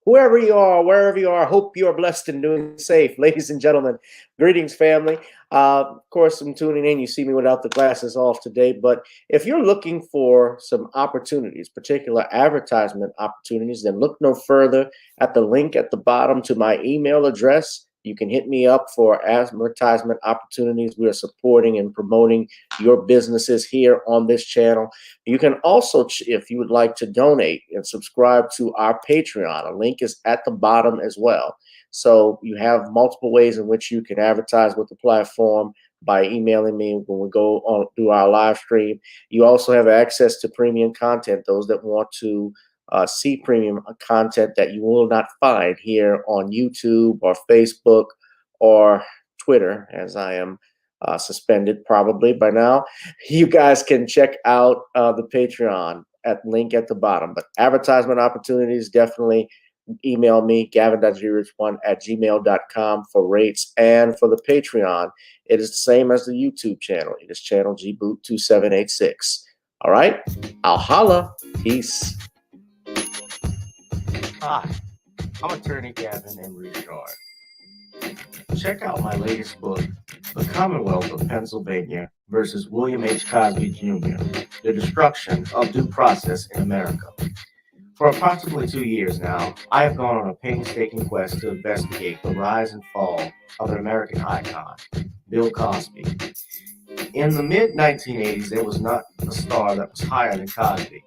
whoever you are, wherever you are, hope you are blessed and doing safe. Ladies and gentlemen, greetings, family. Of course, I'm tuning in. You see me without the glasses off today, but if you're looking for some opportunities, particular advertisement opportunities, then look no further at the link at the bottom to my email address. You can hit me up for advertisement opportunities. We are supporting and promoting your businesses here on this channel. You can also, if you would like to donate and subscribe to our Patreon, a link is at the bottom as well. So you have multiple ways in which you can advertise with the platform by emailing me when we go on through our live stream. You also have access to premium content, those that want to see premium content that you will not find here on YouTube or Facebook or Twitter, as I am suspended probably by now. You guys can check out the Patreon at link at the bottom. But advertisement opportunities, definitely email me, gavin.rich1@gmail.com for rates. And for the Patreon, it is the same as the YouTube channel. It is Channel Gboot2786. All right, I'll holla. Peace. Hi, I'm attorney Gavin and Richard. Check out my latest book, The Commonwealth of Pennsylvania versus William H. Cosby Jr., The Destruction of Due Process in America. For approximately 2 years now, I have gone on a painstaking quest to investigate the rise and fall of an American icon, Bill Cosby. In the mid-1980s, there was not a star that was higher than Cosby.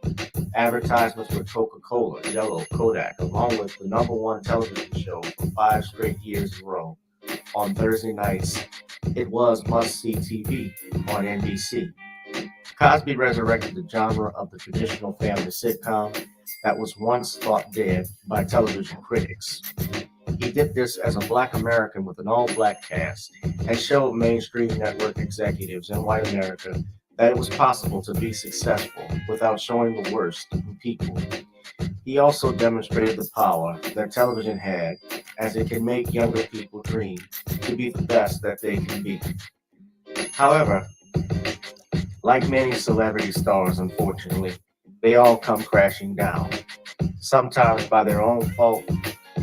Advertisements with Coca-Cola, Jello, Kodak, along with the #1 television show for 5 straight years in a row. On Thursday nights, it was must-see TV on NBC. Cosby resurrected the genre of the traditional family sitcom that was once thought dead by television critics. He did this as a Black American with an all-Black cast and showed mainstream network executives in white America that it was possible to be successful without showing the worst in people. He also demonstrated the power that television had, as it can make younger people dream to be the best that they can be. However, like many celebrity stars, unfortunately, they all come crashing down, sometimes by their own fault,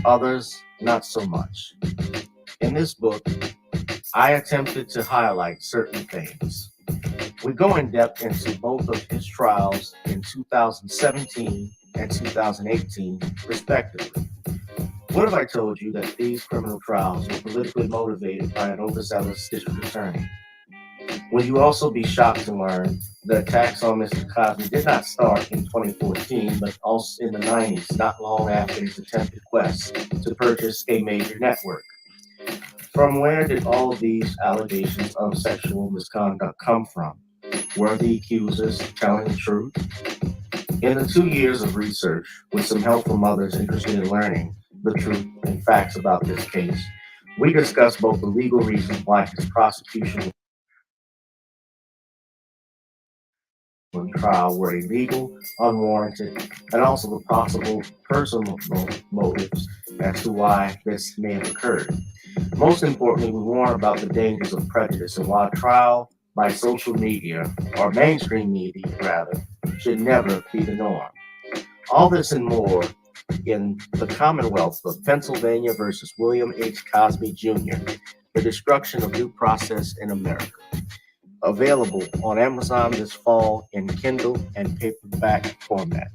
others not so much. In this book, I attempted to highlight certain things. We go in depth into both of his trials in 2017 and 2018, respectively. What if I told you that these criminal trials were politically motivated by an overzealous district attorney? Will you also be shocked to learn the attacks on Mr. Cosby did not start in 2014, but also in the 90s, not long after his attempted quest to purchase a major network? From where did all of these allegations of sexual misconduct come from? Were the accusers telling the truth? In the 2 years of research, with some help from others interested in learning the truth and facts about this case, we discussed both the legal reasons why his prosecution and trial were illegal, unwarranted, and also the possible personal motives as to why this may have occurred. Most importantly, we warn about the dangers of prejudice and why trial by social media, or mainstream media rather, should never be the norm. All this and more in The Commonwealth of Pennsylvania versus William H. Cosby Jr., The Destruction of Due Process in America. Available on Amazon this fall in Kindle and paperback format.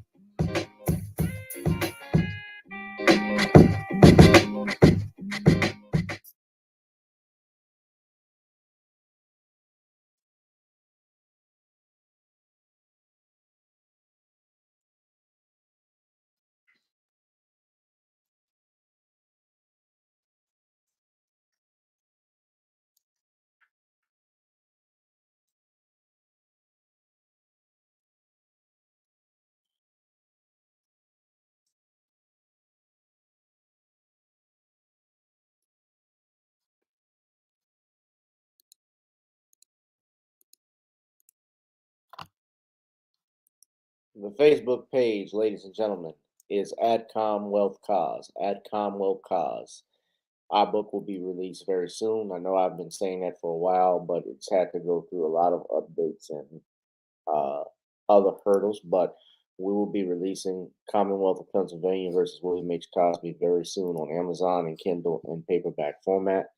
The Facebook page, ladies and gentlemen, is @ComWealthCause. @ComWealthCause. Our book will be released very soon. I know I've been saying that for a while, but it's had to go through a lot of updates and other hurdles. But we will be releasing Commonwealth of Pennsylvania versus William H. Cosby very soon on Amazon and Kindle and paperback format,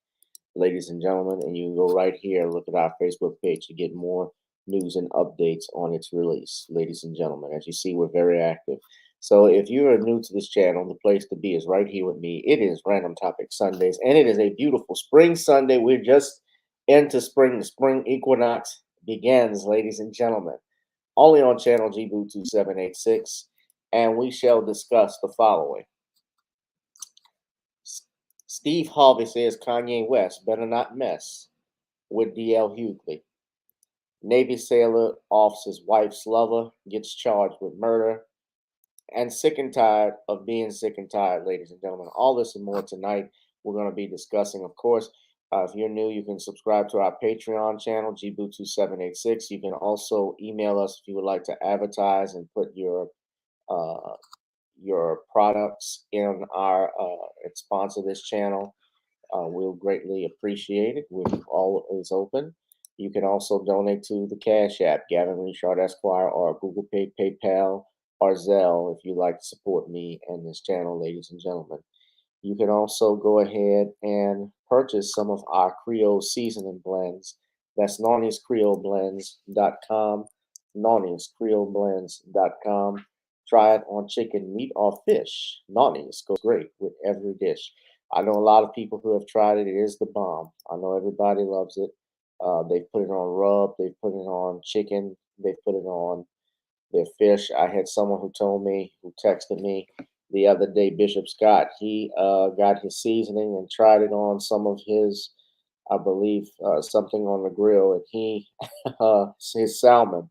ladies and gentlemen. And you can go right here and look at our Facebook page to get more news and updates on its release, ladies and gentlemen. As you see, we're very active. So if you are new to this channel, the place to be is right here with me. It is Random Topic Sundays, and it is a beautiful spring Sunday. We're just into spring. The spring equinox begins, ladies and gentlemen, only on Channel Gboot2786, and we shall discuss the following. Steve Harvey says Kanye West better not mess with DL Hughley. Navy sailor offs his wife's lover, gets charged with murder, and sick and tired of being sick and tired, ladies and gentlemen. All this and more tonight we're going to be discussing. Of course, if you're new, you can subscribe to our Patreon channel, Gboot2786. You can also email us if you would like to advertise and put your products in our and sponsor this channel. We'll greatly appreciate it. We're always open. You can also donate to the Cash App, GavinRichardEsq, or GooglePay, PayPal, or Zelle if you'd like to support me and this channel, ladies and gentlemen. You can also go ahead and purchase some of our Creole seasoning blends. That's NawniesCreoleBlends.com, NawniesCreoleBlends.com. Try it on chicken, meat, or fish. Nawnies goes great with every dish. I know a lot of people who have tried it. It is the bomb. I know everybody loves it. They've put it on rub. They've put it on chicken. They've put it on their fish. I had someone who texted me the other day, Bishop Scott. He got his seasoning and tried it on some of his, I believe, something on the grill, and he his salmon.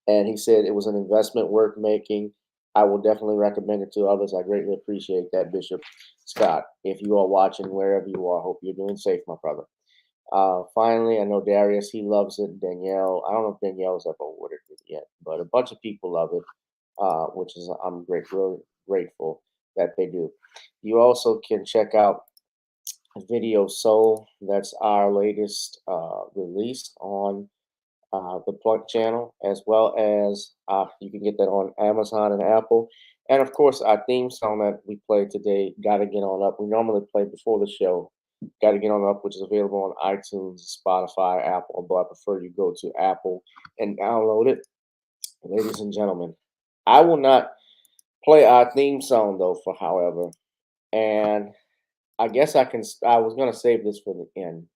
And he said it was an investment worth making. I will definitely recommend it to others. I greatly appreciate that, Bishop Scott. If you are watching, wherever you are, I hope you're doing safe, my brother. Finally, I know Darius, he loves it. Danielle, I don't know if Danielle's ever ordered it yet, but a bunch of people love it, which is, I'm grateful that they do. You also can check out Video Soul. That's our latest release on the Plug channel, as well as you can get that on Amazon and Apple. And of course, our theme song that we played today, Gotta Get On Up. We normally play before the show, Gotta Get On Up, which is available on iTunes, Spotify, Apple, but I prefer you go to Apple and download it. Ladies and gentlemen, I will not play our theme song though, however, and I guess I was going to save this for the end.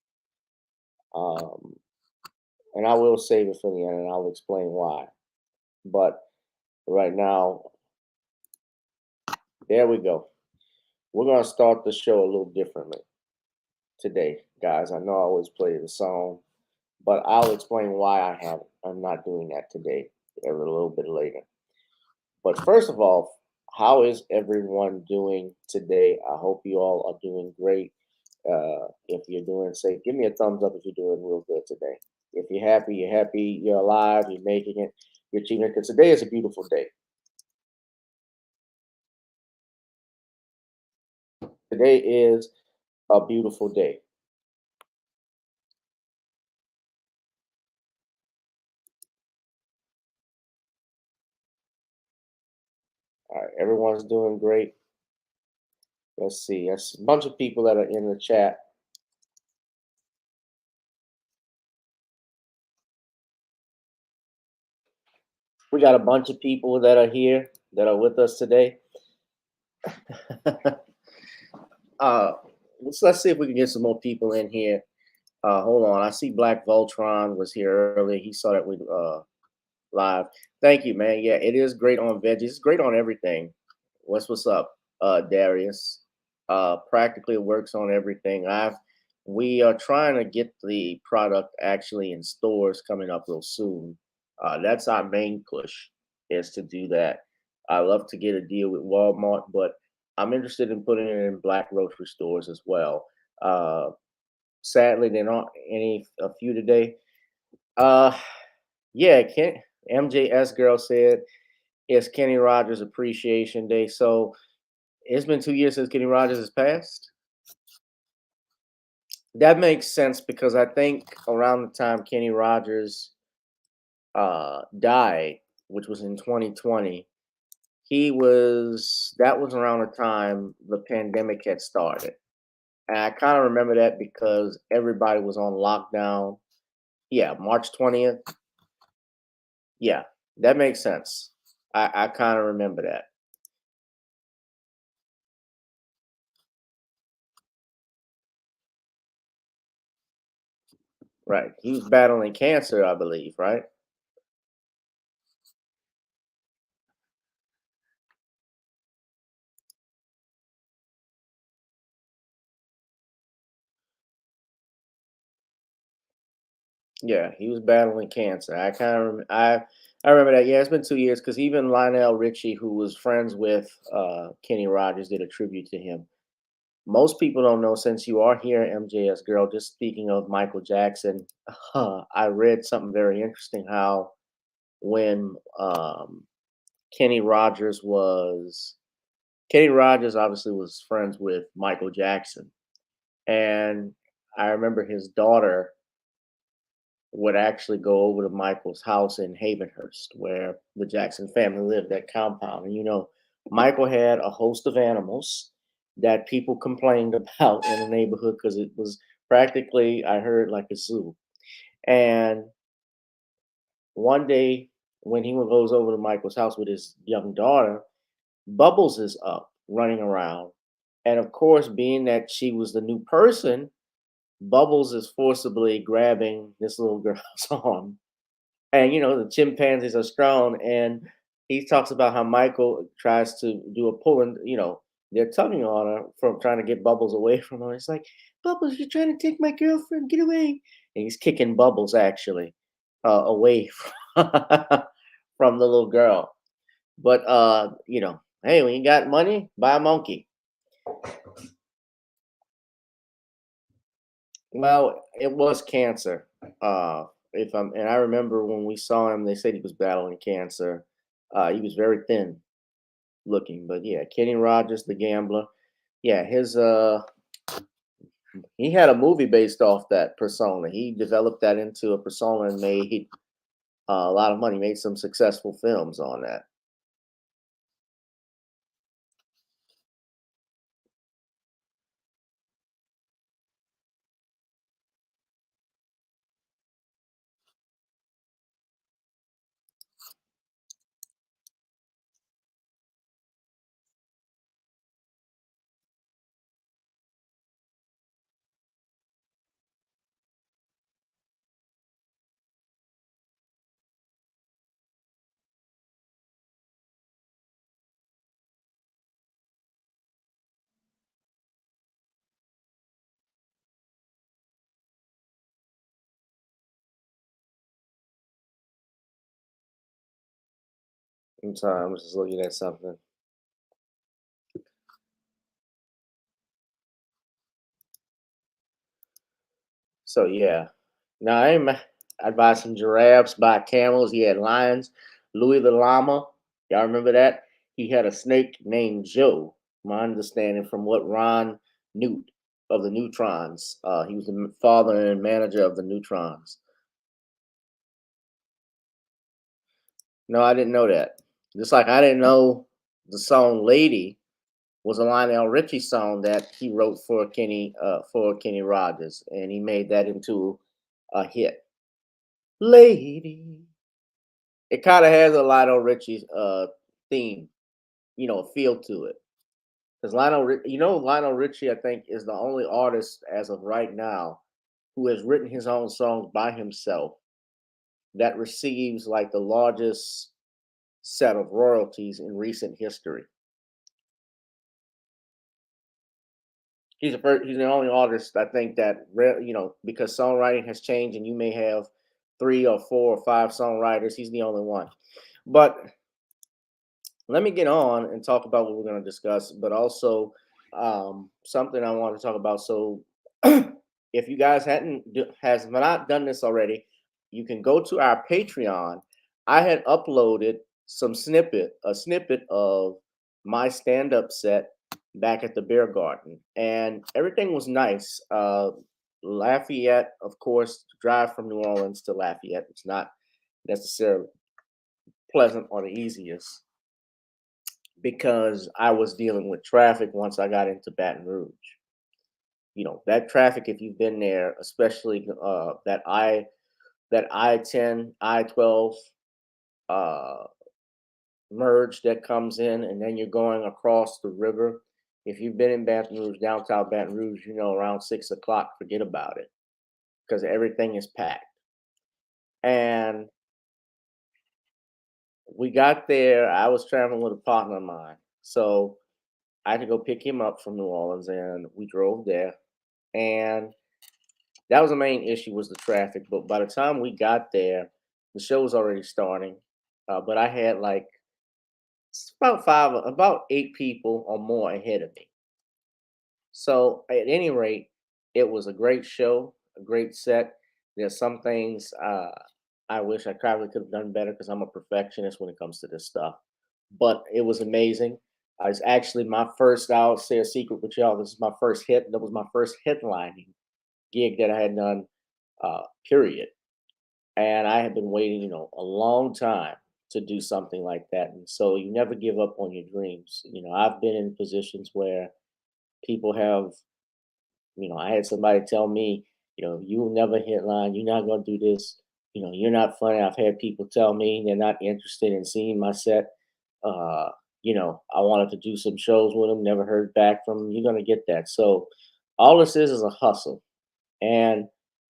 And I will save it for the end, and I'll explain why. But right now, there we go. We're going to start the show a little differently today, guys. I know I always play the song, but I'll explain why I'm not doing that today, a little bit later. But first of all, how is everyone doing today? I hope you all are doing great. If you're doing safe, give me a thumbs up if you're doing real good today. If you're happy, you're alive, you're making it, you're achieving it, because today is a beautiful day. Today is a beautiful day. All right, everyone's doing great. Let's see. That's a bunch of people that are in the chat. We got a bunch of people that are here that are with us today. Let's see if we can get some more people in here. Hold on. I see Black Voltron was here earlier. He saw that we live. Thank you, man. Yeah, it is great on veggies. It's great on everything. What's up, Darius? Practically works on everything. We are trying to get the product actually in stores coming up real soon. That's our main push, is to do that. I love to get a deal with Walmart, but I'm interested in putting it in black grocery stores as well. Sadly, there aren't a few today. Yeah, MJS girl said it's Kenny Rogers Appreciation Day. So it's been 2 years since Kenny Rogers has passed. That makes sense because I think around the time Kenny Rogers died, which was in 2020, that was around the time the pandemic had started. And I kind of remember that because everybody was on lockdown. Yeah, March 20th. Yeah, that makes sense. I kind of remember that. Right. He was battling cancer, I believe, right? Yeah, he was battling cancer. I kind of I remember that. Yeah, it's been 2 years because even Lionel Richie, who was friends with Kenny Rogers, did a tribute to him. Most people don't know, since you are here, MJS girl. Just speaking of Michael Jackson, I read something very interesting. How when Kenny Rogers was Kenny Rogers obviously was friends with Michael Jackson, and I remember his daughter would actually go over to Michael's house in Havenhurst, where the Jackson family lived, that compound. And Michael had a host of animals that people complained about in the neighborhood because it was practically, I heard, like a zoo. And one day, when he goes over to Michael's house with his young daughter, Bubbles is up running around. And of course, being that she was the new person, Bubbles is forcibly grabbing this little girl's arm. And the chimpanzees are strong, and he talks about how Michael tries to do a pull, and they're tugging on her from trying to get Bubbles away from her. It's like, Bubbles, you're trying to take my girlfriend, get away. And he's kicking Bubbles actually away from the little girl. But hey, when you got money, buy a monkey. Well, it was cancer. If I'm, and I remember when we saw him, they said he was battling cancer. He was very thin looking, but yeah, Kenny Rogers, the gambler. Yeah, he had a movie based off that persona. He developed that into a persona and made a lot of money. Made some successful films on that. I'm sorry, I'm just looking at something. So yeah, now I'd buy some giraffes, buy camels. He had lions. Louis the llama. Y'all remember that? He had a snake named Joe. My understanding from what Ron Newt of the Neutrons. He was the father and manager of the Neutrons. No, I didn't know that. Just like I didn't know the song "Lady" was a Lionel Richie song that he wrote for Kenny Rogers, and he made that into a hit. Lady. It kind of has a Lionel Richie theme, feel to it. Because Lionel Richie, I think, is the only artist as of right now who has written his own songs by himself that receives like the largest set of royalties in recent history. He's the only artist, I think, that because songwriting has changed and you may have 3 or 4 or 5 songwriters. He's the only one. But let me get on and talk about what we're going to discuss, but also something I want to talk about. So, if you guys has not done this already, you can go to our Patreon. I had uploaded a snippet of my stand-up set back at the Beer Garden, and everything was nice. Lafayette, of course, to drive from New Orleans to Lafayette, it's not necessarily pleasant or the easiest. because I was dealing with traffic once I got into Baton Rouge. That traffic, if you've been there, especially that I-10, I-12 uh, merge that comes in, and then you're going across the river. If you've been in Baton Rouge, downtown Baton Rouge, around 6 o'clock, forget about it, because everything is packed. And we got there. I was traveling with a partner of mine, so I had to go pick him up from New Orleans, and we drove there. And that was the main issue, was the traffic. But by the time we got there, the show was already starting. But I had like about 8 people or more ahead of me. So at any rate, it was a great show, a great set. There's some things I wish I probably could have done better because I'm a perfectionist when it comes to this stuff. But it was amazing. It's actually my first, I'll say a secret with y'all. This is my first hit. That was my first headlining gig that I had done, period. And I had been waiting, a long time to do something like that. And so you never give up on your dreams. I've been in positions where people have, I had somebody tell me, you will never headline, you're not going to do this, you're not funny. I've had people tell me they're not interested in seeing my set. Uh, I wanted to do some shows with them, never heard back from them. You're going to get that. So all this is a hustle. And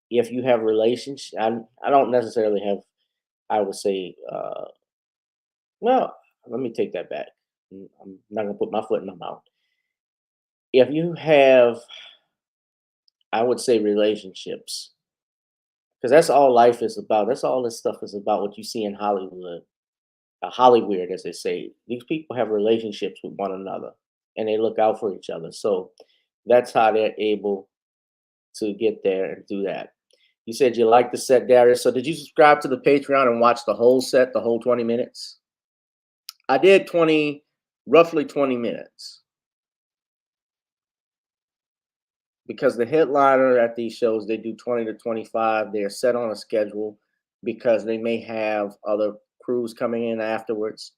if you have relationships, I don't necessarily have, I would say, well, let me take that back. I'm not going to put my foot in my mouth. If you have, I would say, relationships, because that's all life is about. That's all this stuff is about, what you see in Hollywood. Hollywood, as they say. These people have relationships with one another, and they look out for each other. So that's how they're able to get there and do that. You said you liked the set, Darius. So did you subscribe to the Patreon and watch the whole set, the whole 20 minutes? I did roughly 20 minutes. Because the headliner at these shows, they do 20 to 25. They're set on a schedule because they may have other crews coming in afterwards.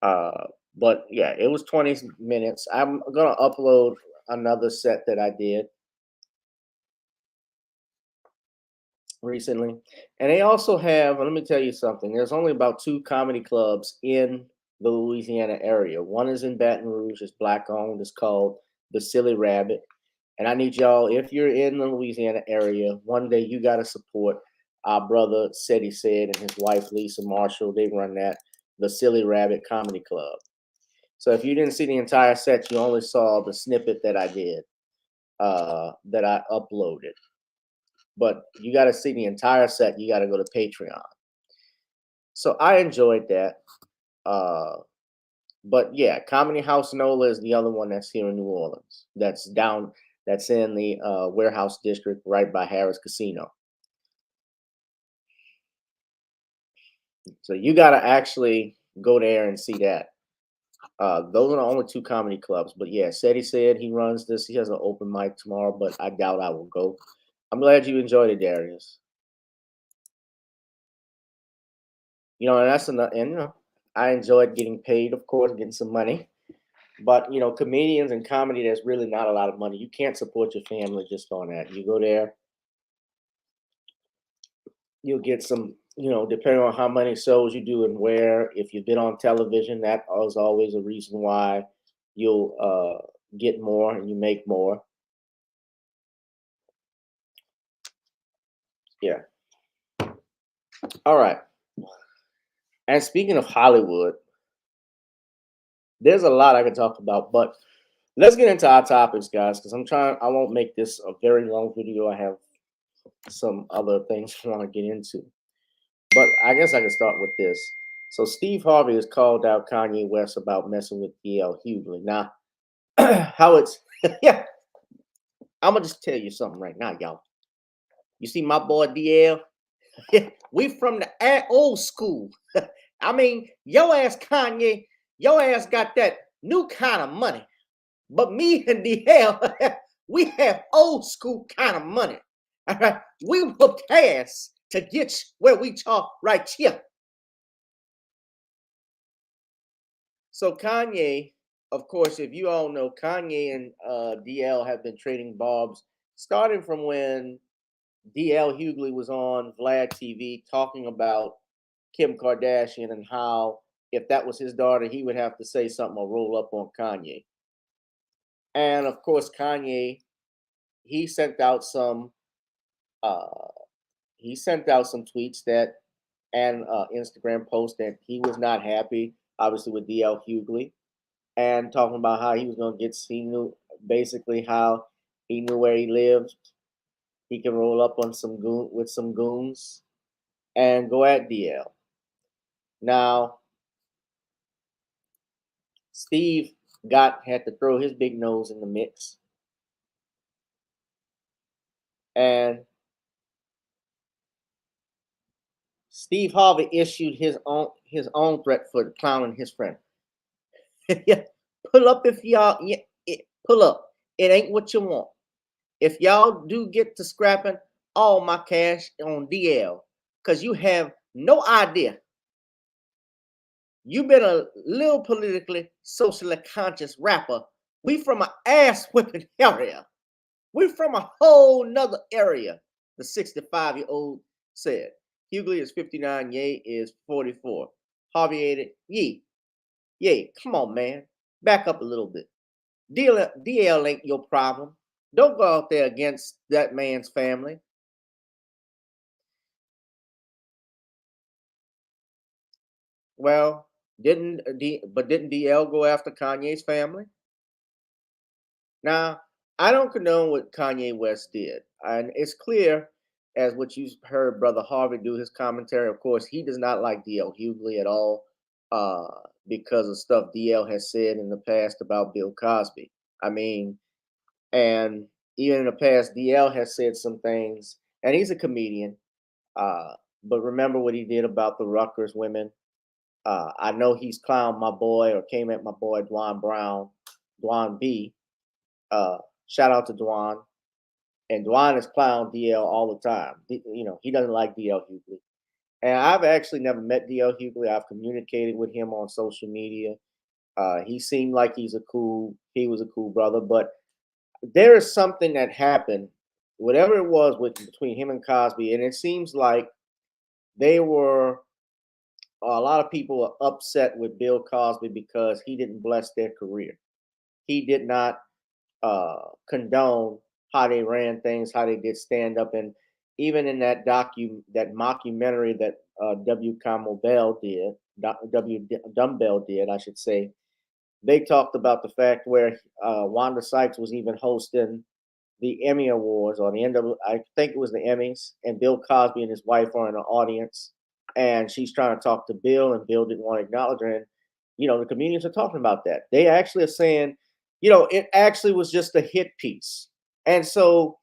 But yeah, it was 20 minutes. I'm going to upload another set that I did recently. And they also have, let me tell you something, there's only about 2 comedy clubs in the Louisiana area. One is in Baton Rouge, it's Black owned, it's called The Silly Rabbit. And I need y'all, if you're in the Louisiana area, one day you got to support our brother Said and his wife Lisa Marshall. They run that, The Silly Rabbit Comedy Club. So if you didn't see the entire set, you only saw the snippet that I did, that I uploaded. But you got to see the entire set. You got to go to Patreon. So I enjoyed that. But yeah, Comedy House Nola is the other one that's here in New Orleans. That's in the Warehouse District right by Harris Casino. So you got to actually go there and see that. Those are the only 2 comedy clubs. But yeah, said he runs this. He has an open mic tomorrow, but I doubt I will go. I'm glad you enjoyed it, Darius. And that's enough. And I enjoyed getting paid, of course, getting some money. But comedians and comedy, there's really not a lot of money. You can't support your family just on that. You go there, you'll get some, depending on how many shows you do and where. If you've been on television, that is always a reason why you'll get more and you make more. Yeah. All right. And speaking of Hollywood, there's a lot I can talk about, but let's get into our topics, guys, because I won't make this a very long video. I have some other things I want to get into. But I guess I can start with this. So Steve Harvey has called out Kanye West about messing with DL Hughley. Now, how it's, yeah, I'm going to just tell you something right now, y'all. You see my boy DL? We from the old school. I mean, your ass Kanye, your ass got that new kind of money. But me and DL, we have old school kind of money. All right? We whooped ass to get where we talk right here. So Kanye, of course, if you all know, Kanye and DL have been trading barbs starting from when DL Hughley was on Vlad TV talking about Kim Kardashian and how if that was his daughter, he would have to say something or roll up on Kanye. And of course, Kanye, he sent out some uh, tweets that and Instagram post that he was not happy, obviously with DL Hughley, and talking about how he was going to get. He knew basically how he knew where he lived. He can roll up on some goons and go at DL. Now, Steve had to throw his big nose in the mix, and Steve Harvey issued his own threat for clowning his friend. Yeah, pull up if y'all pull up. It ain't what you want. If y'all do get to scrapping all my cash on DL, because you have no idea. You've been a little politically, socially conscious rapper. We from an ass whipping area. We from a whole nother area, the 65-year-old said. Hughley is 59, Ye is 44. Harvey added, Ye, come on, man. Back up a little bit. DL ain't your problem. Don't go out there against that man's family. Well, didn't DL go after Kanye's family? Now, I don't condone what Kanye West did. And it's clear, as what you heard Brother Harvey do his commentary. Of course, he does not like DL Hughley at all uh, because of stuff DL has said in the past about Bill Cosby. I mean, and even in the past, DL has said some things, and he's a comedian. Uh, but remember what he did about the Rutgers women. I know he's clowned my boy or came at my boy Dwan B. Uh, Shout out to Dwan. And Dwan has clowned DL all the time. He doesn't like DL Hughley. And I've actually never met DL Hughley. I've communicated with him on social media. He seemed like he was a cool brother, but there is something that happened, whatever it was between him and Cosby, and it seems like they were a lot of people are upset with Bill Cosby because he didn't bless their career. He did not condone how they ran things, how they did stand up, and even in that mockumentary that W. Kamau Bell did, W. Dumbbell did, I should say, they talked about the fact where Wanda Sykes was even hosting the Emmy Awards or the end of, I think it was the Emmys, and Bill Cosby and his wife are in the audience, and she's trying to talk to Bill, and Bill didn't want to acknowledge her. And the comedians are talking about that. They actually are saying, it actually was just a hit piece, and so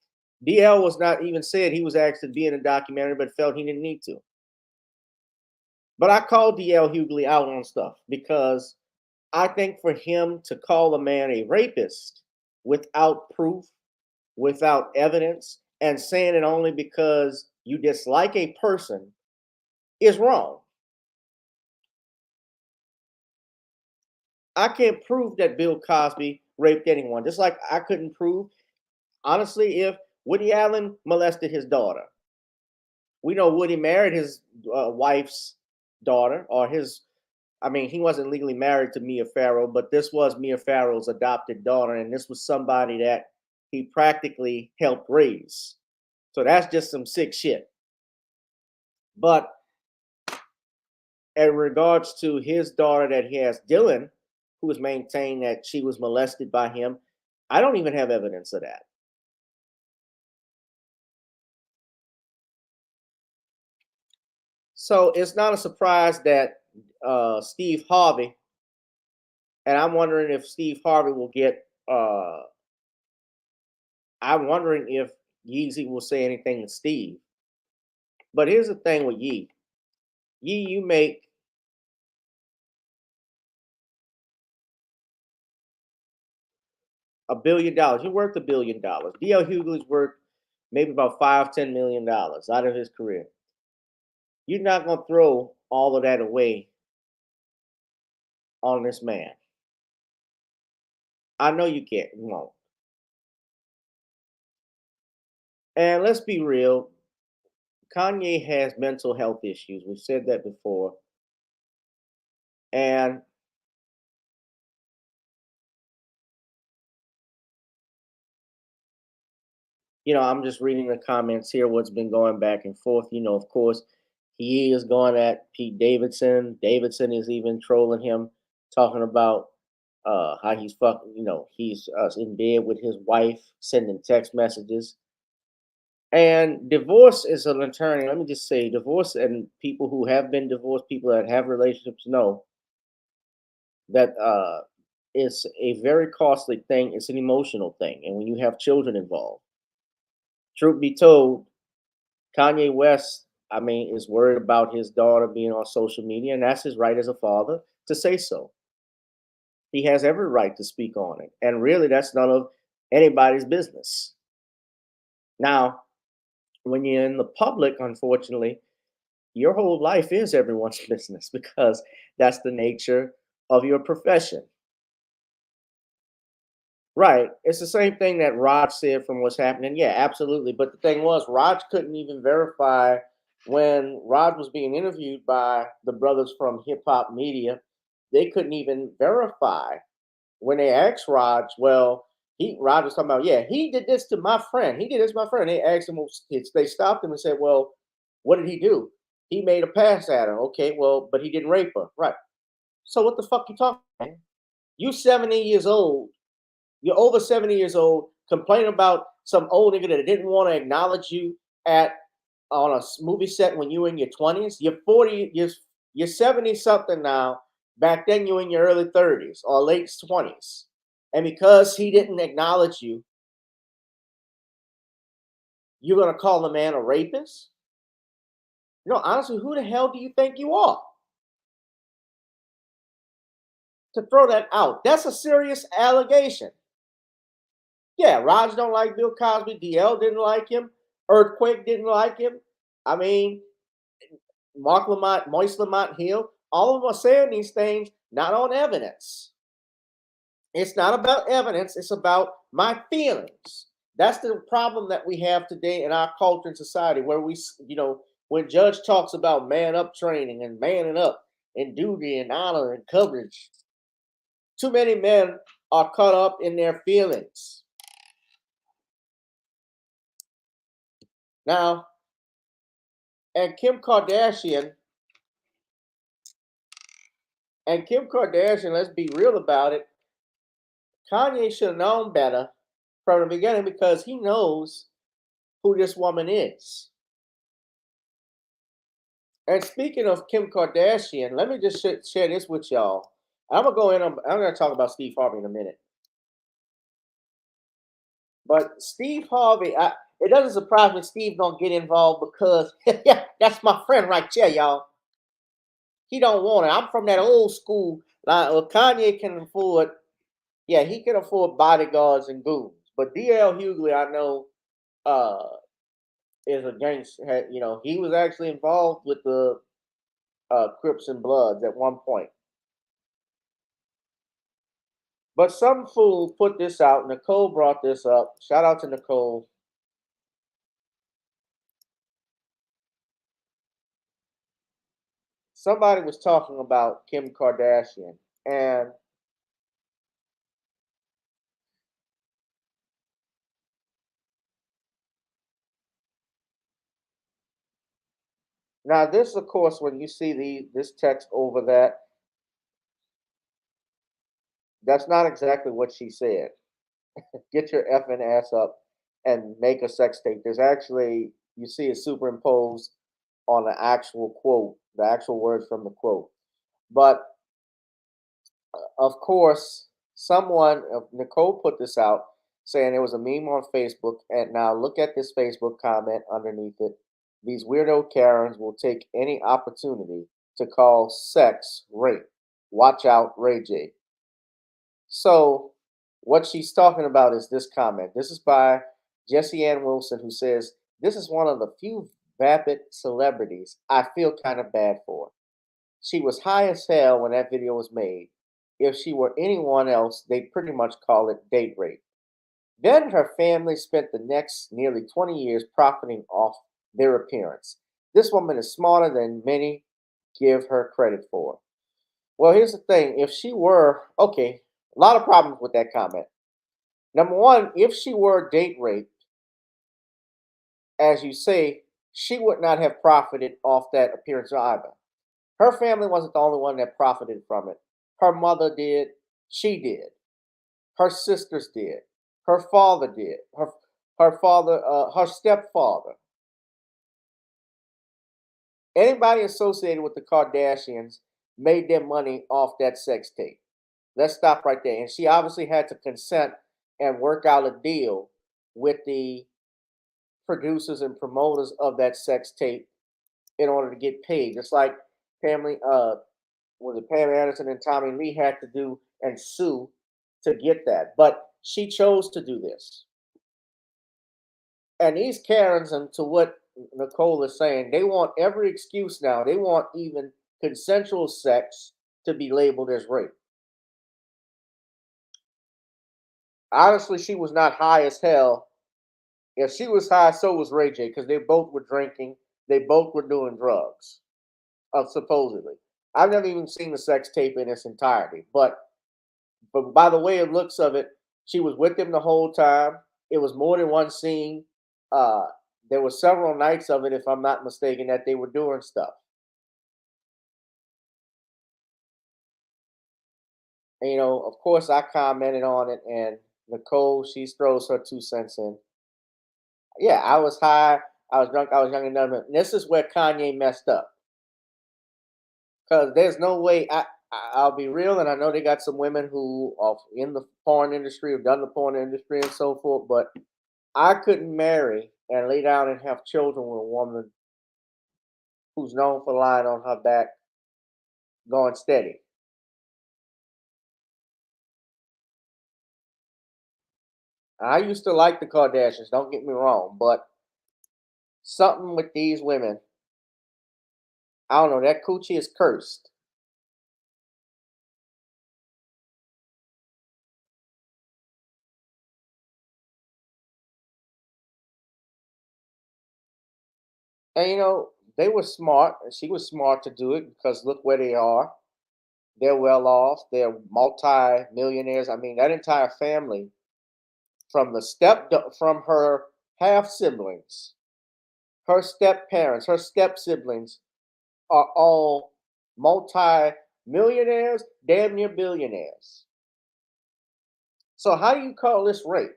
DL was not even said he was asked to be in a documentary, but felt he didn't need to. But I called DL Hughley out on stuff because I think for him to call a man a rapist without proof, without evidence, and saying it only because you dislike a person is wrong. I can't prove that Bill Cosby raped anyone, just like I couldn't prove, honestly, if Woody Allen molested his daughter. We know Woody married his wife's daughter, or he wasn't legally married to Mia Farrow, but this was Mia Farrow's adopted daughter, and this was somebody that he practically helped raise. So that's just some sick shit. But in regards to his daughter that he has, Dylan, who has maintained that she was molested by him, I don't even have evidence of that. So it's not a surprise that Steve Harvey, and I'm wondering if Steve Harvey will get, I'm wondering if Yeezy will say anything to Steve. But here's the thing with Yee. Yee, you make $1 billion. You're worth $1 billion. DL Hughley's worth maybe about $5-10 million out of his career. You're not gonna throw all of that away on this man. I know you can't. You won't. And let's be real. Kanye has mental health issues. We've said that before. And I'm just reading the comments here, what's been going back and forth. Of course, he is going at Pete Davidson. Davidson is even trolling him, talking about how he's fucking, he's in bed with his wife, sending text messages. And divorce is an attorney. Let me just say, divorce and people who have been divorced, people that have relationships know that it's a very costly thing. It's an emotional thing. And when you have children involved, truth be told, Kanye West, is worried about his daughter being on social media, and that's his right as a father to say so. He has every right to speak on it. And really, that's none of anybody's business. Now, when you're in the public, unfortunately, your whole life is everyone's business because that's the nature of your profession. Right. It's the same thing that Raj said from what's happening. Yeah, absolutely. But the thing was, Raj couldn't even verify when Raj was being interviewed by the brothers from Hip Hop Media. They couldn't even verify when they asked Raj. Well, Raj was talking about, yeah, he did this to my friend. He did this to my friend. They asked him, they stopped him and said, well, what did he do? He made a pass at her. Okay, well, but he didn't rape her. Right. So what the fuck you talking about, man? You 70 years old. You're over 70 years old, complaining about some old nigga that didn't want to acknowledge you on a movie set when you were in your 20s. You're 40, you're 70 something now. Back then you were in your early 30s or late 20s. And because he didn't acknowledge you, you're gonna call the man a rapist? Honestly, who the hell do you think you are? To throw that out. That's a serious allegation. Yeah, Raj don't like Bill Cosby. DL didn't like him. Earthquake didn't like him. Mark Lamont, Moise Lamont Hill, all of them are saying these things not on evidence. It's not about evidence. It's about my feelings. That's the problem that we have today in our culture and society where when Judge talks about man up training and manning up and duty and honor and coverage, too many men are caught up in their feelings. Now, and Kim Kardashian, let's be real about it. Kanye should have known better from the beginning because he knows who this woman is. And speaking of Kim Kardashian, let me just share this with y'all. I'm going to talk about Steve Harvey in a minute. But Steve Harvey, it doesn't surprise me Steve don't get involved because, yeah, that's my friend right there, y'all. He don't want it. I'm from that old school. Kanye can afford, yeah, he can afford bodyguards and goons. But DL Hughley, I know, is a gangster. He was actually involved with the Crips and Bloods at one point. But some fool put this out. Nicole brought this up. Shout out to Nicole. Somebody was talking about Kim Kardashian, and now this, of course, when you see this text over that's not exactly what she said. Get your effing ass up and make a sex tape. There's actually, you see it superimposed on the actual quote, the actual words from the quote. But of course, Nicole put this out saying it was a meme on Facebook. And now look at this Facebook comment underneath it. These weirdo Karens will take any opportunity to call sex rape. Watch out, Ray J. So what she's talking about is this comment. This is by Jessie Ann Wilson, who says, this is one of the few vapid celebrities I feel kind of bad for. She was high as hell when that video was made. If she were anyone else, they'd pretty much call it date rape. Then her family spent the next nearly 20 years profiting off their appearance. This woman is smarter than many give her credit for. Well, here's the thing. If she were, okay, a lot of problems with that comment. Number one, if she were date raped, as you say, she would not have profited off that appearance either. Her family wasn't the only one that profited from it. Her mother did. She did. Her sisters did. Her father did. Her stepfather. Anybody associated with the Kardashians made their money off that sex tape. Let's stop right there. And she obviously had to consent and work out a deal with the producers and promoters of that sex tape in order to get paid. Just like family was it Pam Anderson and Tommy Lee had to do and sue to get that. But she chose to do this. And these Karens, and to what Nicole is saying, they want every excuse now. They want even consensual sex to be labeled as rape. Honestly, she was not high as hell. If she was high, so was Ray J, because they both were drinking. They both were doing drugs, supposedly. I've never even seen the sex tape in its entirety, but by the way it looks of it, she was with him the whole time. It was more than one scene. Uh, there were several nights of it, if I'm not mistaken, that they were doing stuff. And, of course, I commented on it, and Nicole, she throws her 2 cents in. Yeah, I was high, I was drunk, I was young and dumb. And this is where Kanye messed up. Because there's no way I'll be real, and I know they got some women who are in the porn industry, have done the porn industry and so forth, but I couldn't marry and lay down and have children with a woman who's known for lying on her back, going steady. I used to like the Kardashians, don't get me wrong, but something with these women, I don't know, that coochie is cursed. And they were smart, and she was smart to do it because look where they are. They're well off. They're multi-millionaires. I mean, that entire family, from her half siblings, her step parents, her step siblings, are all multi-millionaires, damn near billionaires. So how do you call this rape?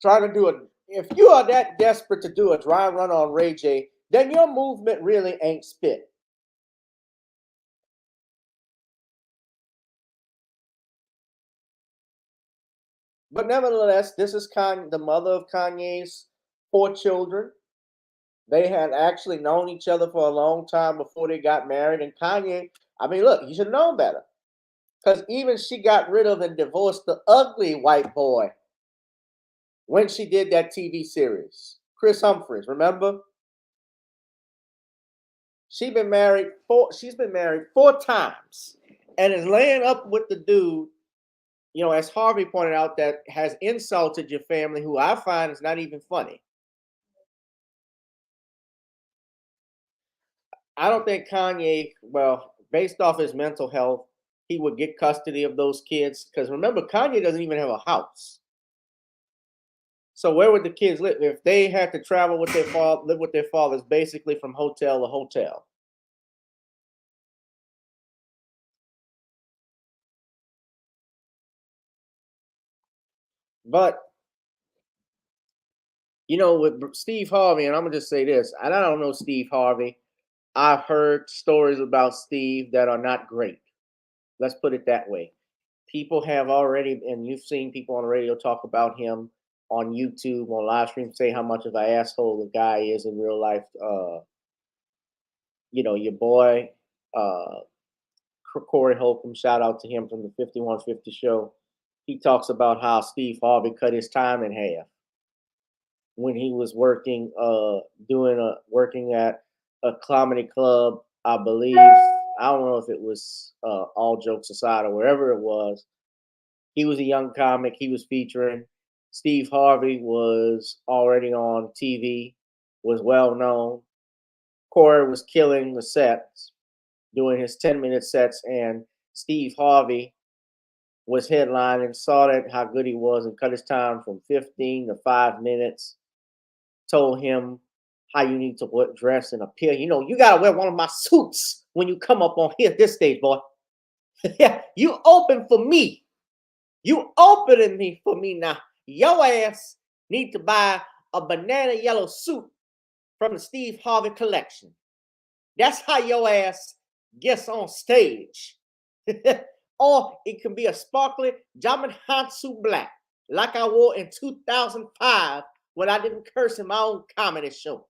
Trying to do it. If you are that desperate to do a dry run on Ray J, then your movement really ain't spit. But nevertheless, this is the mother of Kanye's 4 children. They had actually known each other for a long time before they got married. And Kanye, I mean, look, you should have known better. Because even she got rid of and divorced the ugly white boy when she did that TV series. Chris Humphries, remember? She's been married 4 times and is laying up with the dude, as Harvey pointed out, that has insulted your family, who I find is not even funny. I don't think Kanye, well, based off his mental health, he would get custody of those kids. Because remember, Kanye doesn't even have a house. So where would the kids live if they had to travel with their father, live with their fathers, basically from hotel to hotel? But with Steve Harvey, and I'm gonna just say this, and I don't know Steve Harvey. I've heard stories about Steve that are not great. Let's put it that way. People have already, and you've seen people on the radio talk about him on YouTube, on live stream, say how much of an asshole the guy is in real life. Your boy, Corey Holcomb, shout out to him from the 5150 show. He talks about how Steve Harvey cut his time in half when he was working at a comedy club, I believe, I don't know if it was all jokes aside or wherever it was. He was a young comic. He was featuring. Steve Harvey was already on TV, was well known. Corey was killing the sets, doing his 10-minute sets, and Steve Harvey was headlining, saw that how good he was, and cut his time from 15 to 5 minutes. Told him how you need to dress and appear. You know, you gotta wear one of my suits when you come up on here this stage, boy. Yeah, you open for me. You opening me for me now. Your ass need to buy a banana yellow suit from the Steve Harvey collection. That's how your ass gets on stage. Or it can be a sparkly Jamin Hansu black, like I wore in 2005 when I didn't curse in my own comedy show.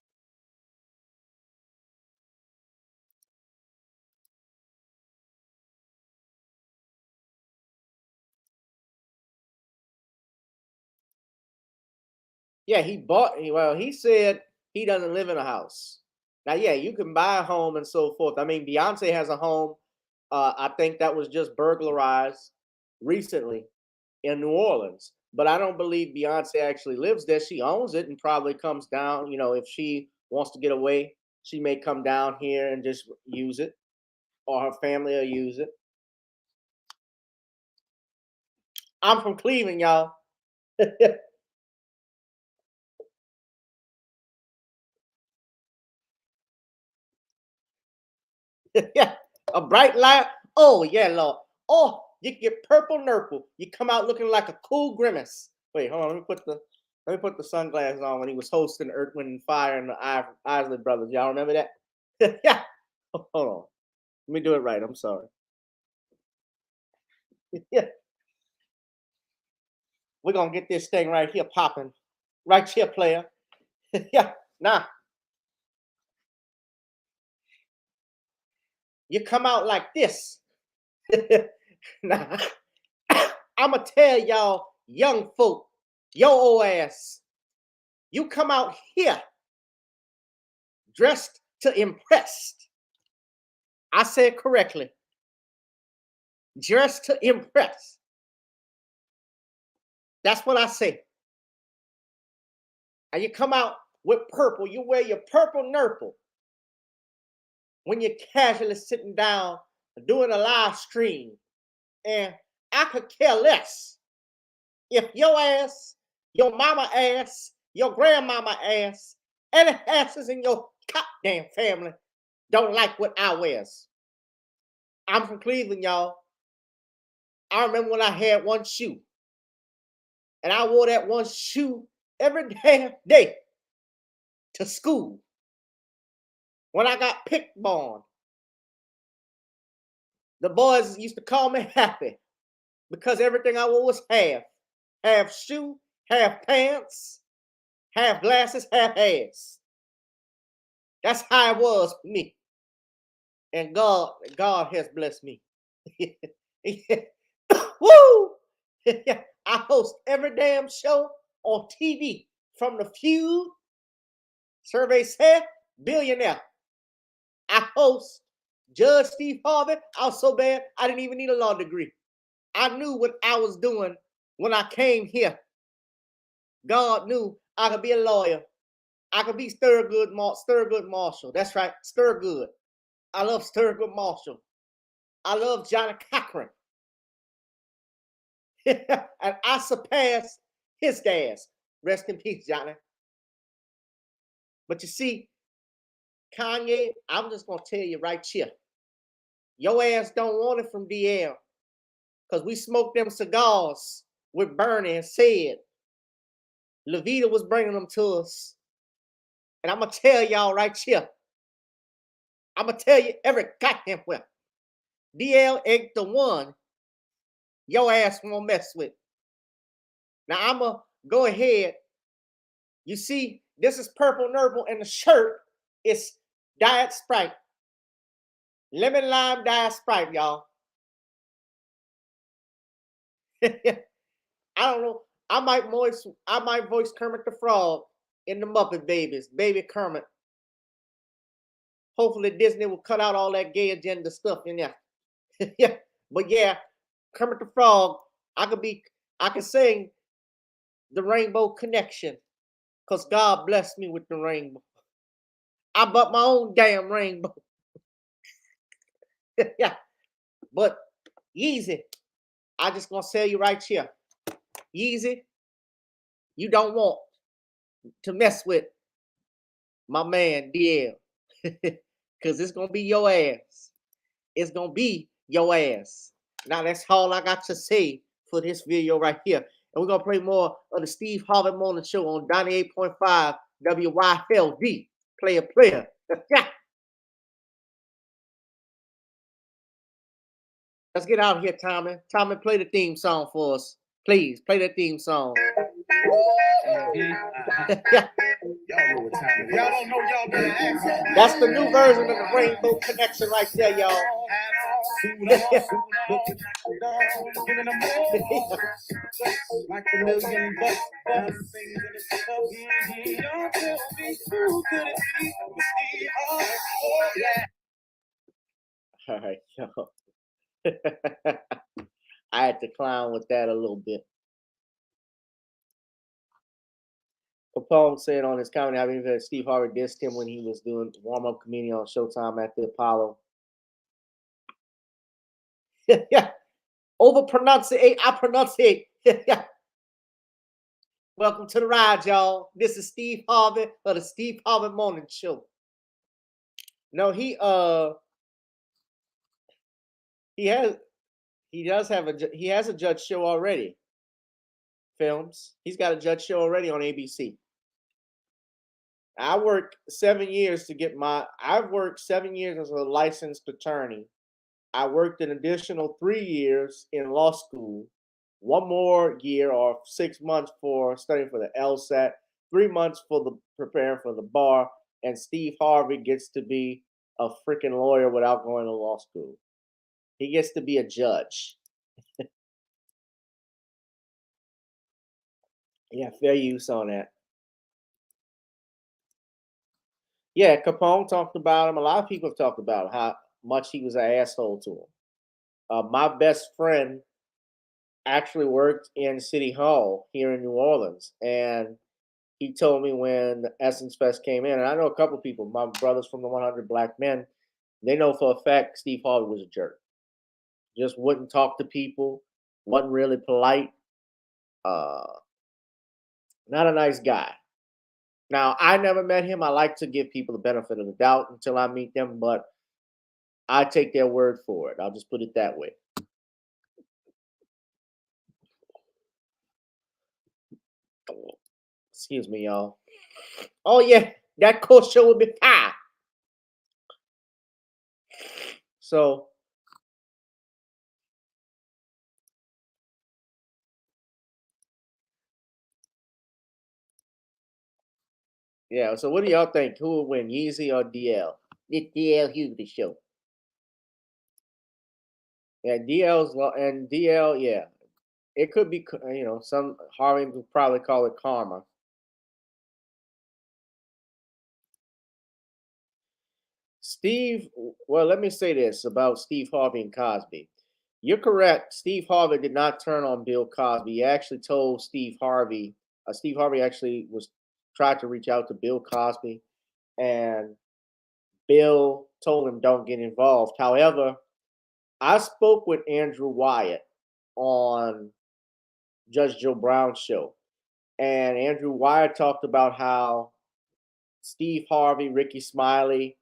Yeah, he said he doesn't live in a house. Now, yeah, you can buy a home and so forth. I mean, Beyonce has a home. I think that was just burglarized recently in New Orleans. But I don't believe Beyonce actually lives there. She owns it and probably comes down. You know, if she wants to get away, she may come down here and just use it, or her family will use it. I'm from Cleveland, y'all. Yeah, a bright light. Oh yeah, Lord. Oh, you get purple nurple. You come out looking like a cool grimace. Wait, hold on. Let me put the sunglasses on when he was hosting Earth, Wind, and Fire and the Isley Brothers. Y'all remember that? Yeah. Hold on. Let me do it right. I'm sorry. Yeah. We're gonna get this thing right here popping. Right here, player. Yeah. Now, you come out like this. Now, I'ma tell y'all, young folk, your old ass, you come out here dressed to impress. I said correctly. Dressed to impress. That's what I say. And you come out with purple. You wear your purple nurple when you're casually sitting down doing a live stream. And I could care less if your ass, your mama ass, your grandmama ass, any asses in your goddamn family don't like what I wears. I'm from Cleveland, y'all. I remember when I had one shoe. And I wore that one shoe every damn day to school. When I got picked on, the boys used to call me happy because everything I wore was half shoe, half pants, half glasses, half ass. That's how it was for me. And God has blessed me. Woo! I host every damn show on TV from The Feud, Survey Said, Billionaire. I host Judge Steve Harvey. I was so bad, I didn't even need a law degree. I knew what I was doing when I came here. God knew I could be a lawyer. I could be Thurgood Marshall. That's right, Thurgood. I love Thurgood Marshall. I love Johnny Cochran. And I surpassed his gas. Rest in peace, Johnny. But you see, Kanye, I'm just going to tell you right here. Your ass don't want it from DL. Because we smoked them cigars with Bernie and said Levita was bringing them to us. And I'm going to tell y'all right here. I'm going to tell you every goddamn well. DL ain't the one your ass won't mess with. Now, I'm going to go ahead. You see, this is Purple Nurple, and the shirt is Diet Sprite. Lemon lime Diet Sprite, y'all. I don't know. I might voice Kermit the Frog in the Muppet Babies, Baby Kermit. Hopefully Disney will cut out all that gay agenda stuff in there. Yeah, but yeah, Kermit the Frog, I could sing the Rainbow Connection because God blessed me with the rainbow. I bought my own damn rainbow. Yeah, but Yeezy, I just gonna tell you right here, Yeezy, you don't want to mess with my man DL, because it's gonna be your ass. It's gonna be your ass. Now that's all I got to say for this video right here. And we're gonna play more of the Steve Harvey Morning Show on 98.5 WYLD. Player. Yeah. Let's get out of here, Tommy. Tommy, play the theme song for us. Please, play the theme song. Yeah. Y'all know what time it is. Y'all don't know, y'all better ask. That's the new version of the Rainbow Connection right there, y'all. Like a million bucks. All right, y'all. I had to clown with that a little bit. Capone said on his comment, I mean, that Steve Harvey dissed him when he was doing warm-up comedian on Showtime at the Apollo. Yeah, overpronunciate. I pronunciate. Yeah. Welcome to the ride, y'all. This is Steve Harvey of the Steve Harvey Morning Show. No, he has a judge show already. Films. He's got a judge show already on ABC. I've worked 7 years as a licensed attorney. I worked an additional 3 years in law school, 1 more year or 6 months for studying for the LSAT, 3 months for preparing for the bar, and Steve Harvey gets to be a freaking lawyer without going to law school. He gets to be a judge. Yeah, fair use on that. Yeah, Capone talked about him. A lot of people have talked about how much he was an asshole to him. My best friend actually worked in City Hall here in New Orleans, and he told me when the Essence Fest came in, and I know a couple people, my brothers from the 100 Black Men, they know for a fact Steve Harvey was a jerk. Just wouldn't talk to people, wasn't really polite, not a nice guy. Now, I never met him. I like to give people the benefit of the doubt until I meet them, but I take their word for it. I'll just put it that way. Excuse me, y'all. Oh, yeah, that coach show would be fire. So, yeah, so what do y'all think? Who will win, Yeezy or DL? It's DL Hughley show. Yeah, DL, yeah. It could be, some Harvey would probably call it karma. Steve, well, let me say this about Steve Harvey and Cosby. You're correct. Steve Harvey did not turn on Bill Cosby. He actually told Steve Harvey actually tried to reach out to Bill Cosby, and Bill told him don't get involved. However, I spoke with Andrew Wyatt on Judge Joe Brown's show, and Andrew Wyatt talked about how Steve Harvey, Ricky Smiley,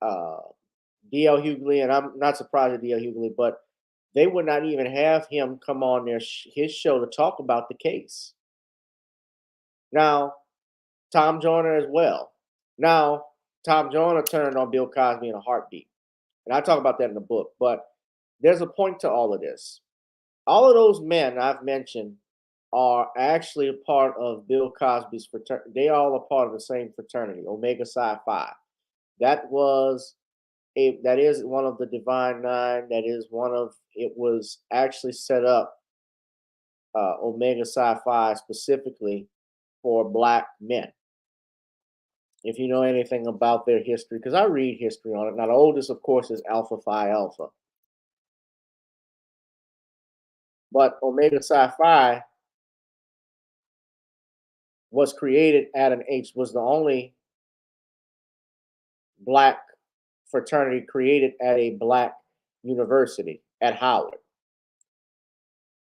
D.L. Hughley, and I'm not surprised at D.L. Hughley, but they would not even have him come on his show to talk about the case. Now, Tom Joyner as well. Now, Tom Joyner turned on Bill Cosby in a heartbeat. And I talk about that in the book. But there's a point to all of this. All of those men I've mentioned are actually a part of Bill Cosby's fraternity. They all are part of the same fraternity, Omega Psi Phi. That is one of the Divine Nine. It was actually set up, Omega Psi Phi specifically for Black men. if you know anything about their history, because I read history on it. Now, the oldest, of course, is Alpha Phi Alpha. But Omega Psi Phi was created at an H, was the only black fraternity created at a black university at Howard.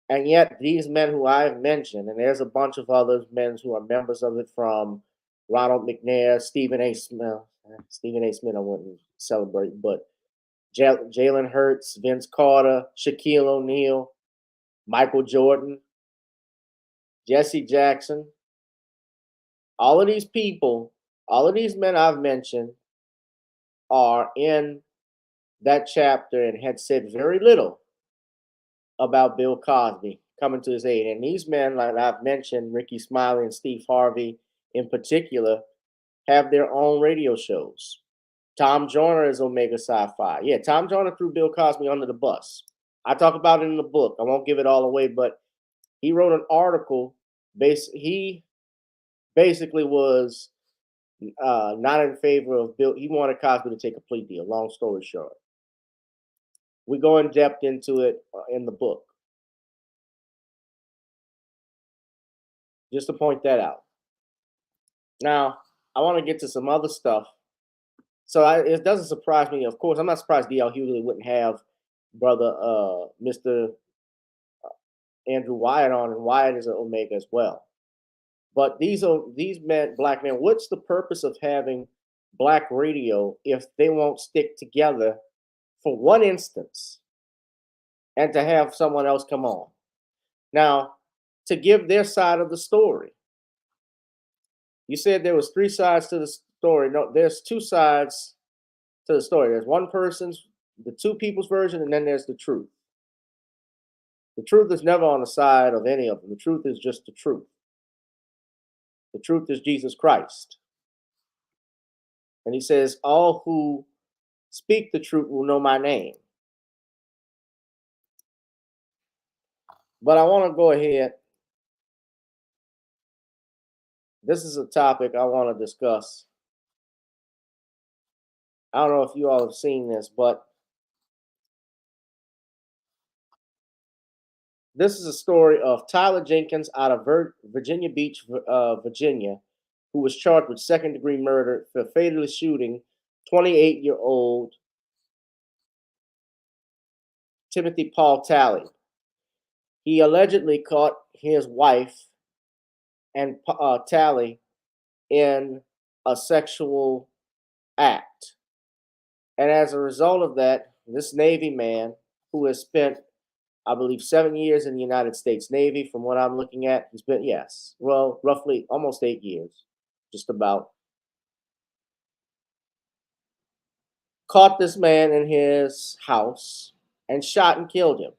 And yet, these men who I've mentioned, and there's a bunch of other men who are members of it, from Ronald McNair, Stephen A. Smith. Stephen A. Smith, I wouldn't celebrate, but Jalen Hurts, Vince Carter, Shaquille O'Neal, Michael Jordan, Jesse Jackson. All of these people, all of these men I've mentioned are in that chapter and had said very little about Bill Cosby coming to his aid. And these men, like I've mentioned, Ricky Smiley and Steve Harvey in particular, have their own radio shows. Tom Joyner is Omega Psi Phi. Yeah, Tom Joyner threw Bill Cosby under the bus. I talk about it in the book. I won't give it all away, but he wrote an article. He basically was not in favor of Bill. He wanted Cosby to take a plea deal. Long story short, we go in depth into it in the book. Just to point that out. Now, I want to get to some other stuff. So it doesn't surprise me. Of course, I'm not surprised D.L. Hughley wouldn't have brother Mr. Andrew Wyatt on, and Wyatt is an Omega as well. But these men, black men, what's the purpose of having black radio if they won't stick together for one instance and to have someone else come on? Now, to give their side of the story. You said there was 3 sides to the story. No, there's 2 sides to the story. There's one person's, the 2 people's version, and then there's the truth. The truth is never on the side of any of them. The truth is just the truth. The truth is Jesus Christ. And he says, all who speak the truth will know my name. But I want to go ahead. This is a topic I want to discuss. I don't know if you all have seen this, but this is a story of Tyler Jenkins out of Virginia Beach, Virginia, who was charged with second-degree murder for fatally shooting 28-year-old Timothy Paul Talley. He allegedly caught his wife and Talley in a sexual act. And as a result of that, this Navy man, who has spent, I believe, 7 years in the United States Navy, from what I'm looking at, he's been, yes, well, roughly almost 8 years, just about, caught this man in his house and shot and killed him.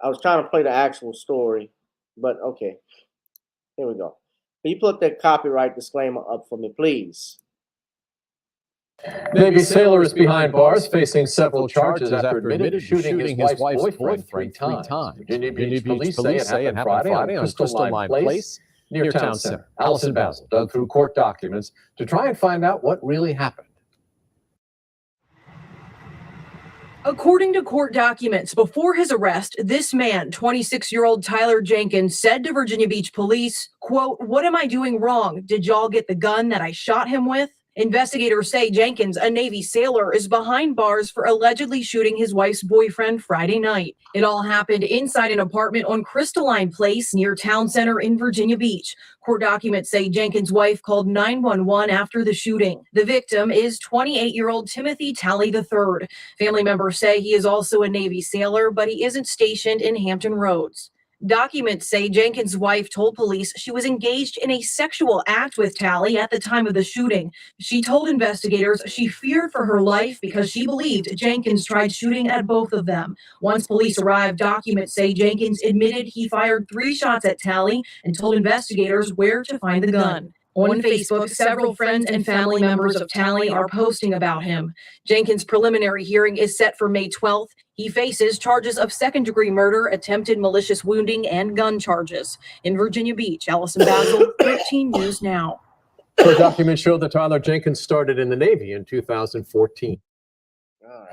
I was trying to play the actual story, but okay, here we go. Can you put that copyright disclaimer up for me, please? Navy sailor is behind bars facing several charges after admitted shooting his wife's boyfriend 3 times. Virginia Beach police say it happened Friday on Crystal Line Place near Town Center. Allison Basil dug through court documents to try and find out what really happened. According to court documents, before his arrest, this man, 26-year-old Tyler Jenkins, said to Virginia Beach police, quote, "What am I doing wrong? Did y'all get the gun that I shot him with?" Investigators say Jenkins, a Navy sailor, is behind bars for allegedly shooting his wife's boyfriend Friday night. It all happened inside an apartment on Crystalline Place near Town Center in Virginia Beach. Court documents say Jenkins' wife called 911 after the shooting. The victim is 28-year-old Timothy Talley III. Family members say he is also a Navy sailor, but he isn't stationed in Hampton Roads. Documents say Jenkins' wife told police she was engaged in a sexual act with Talley at the time of the shooting. She told investigators she feared for her life because she believed Jenkins tried shooting at both of them. Once police arrived, documents say Jenkins admitted he fired 3 shots at Talley and told investigators where to find the gun. On Facebook, several friends and family members of Talley are posting about him. Jenkins' preliminary hearing is set for May 12th. He faces charges of second-degree murder, attempted malicious wounding, and gun charges. In Virginia Beach, Allison Basil, 13 News Now. Court documents show that Tyler Jenkins started in the Navy in 2014.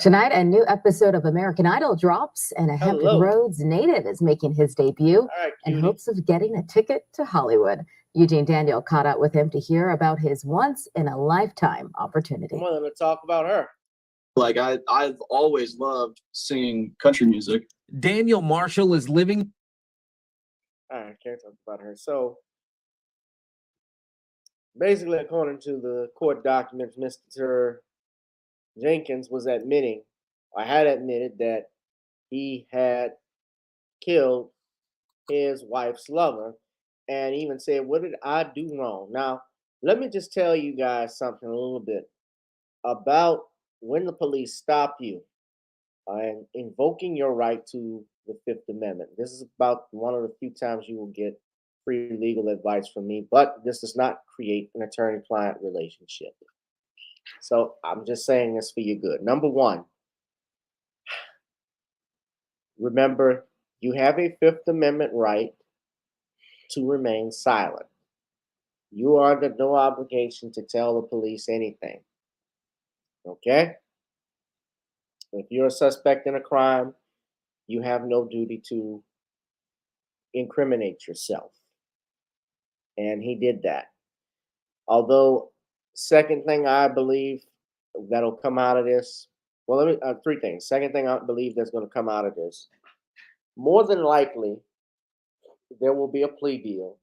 Tonight, a new episode of American Idol drops, and a Hampton Roads native is making his debut in hopes of getting a ticket to Hollywood. Eugene Daniel caught up with him to hear about his once-in-a-lifetime opportunity. I want to talk about her. Like, I've always loved singing country music. Daniel Marshall is living. All right, can't talk about her. So, basically, according to the court documents, Mr. Jenkins was admitting, or had admitted, that he had killed his wife's lover, and even said, "What did I do wrong?" Now, let me just tell you guys something a little bit about when the police stop you and invoking your right to the Fifth Amendment. This is about one of the few times you will get free legal advice from me, but this does not create an attorney-client relationship. So I'm just saying this for your good. Number one, remember, you have a Fifth Amendment right to remain silent. You are under no obligation to tell the police anything. Okay? If you're a suspect in a crime, you have no duty to incriminate yourself. And he did that. Although, second thing I believe that'll come out of this, well, let me, three things. Second thing I believe that's going to come out of this, more than likely, there will be a plea deal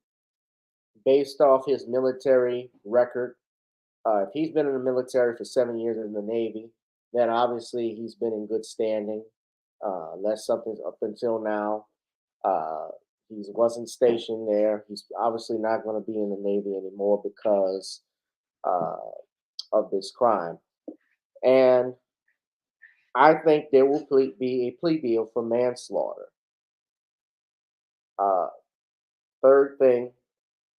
based off his military record. If he's been in the military for 7 years in the Navy, then obviously he's been in good standing. Unless something's up until now. He wasn't stationed there. He's obviously not going to be in the Navy anymore because of this crime. And I think there will be a plea deal for manslaughter. Third thing,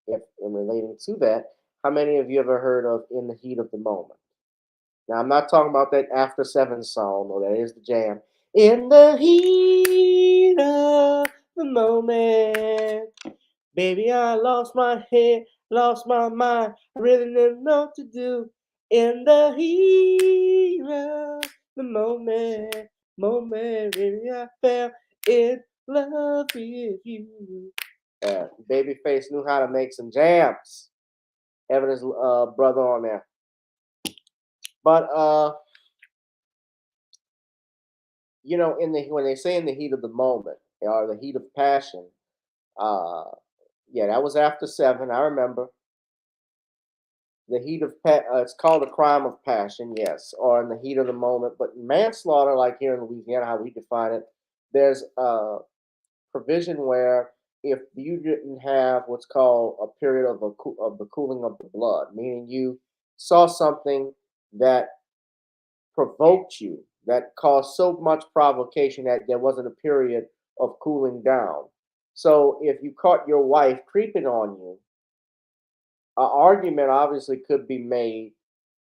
if in relating to that, how many of you ever heard of "In the Heat of the Moment"? Now, I'm not talking about that After Seven song, though that is the jam. In the heat of the moment, baby, I lost my head, lost my mind. I really didn't know what to do. In the heat of the moment, baby, I fell in love with you. Babyface knew how to make some jams. Having his brother on there. But you know, when they say in the heat of the moment or the heat of passion, yeah, that was After Seven. I remember. The heat of it's called a crime of passion, yes, or in the heat of the moment. But manslaughter, like here in Louisiana, how we define it, there's a provision where if you didn't have what's called a period of the cooling of the blood, meaning you saw something that provoked you, that caused so much provocation that there wasn't a period of cooling down. So if you caught your wife creeping on you, an argument obviously could be made,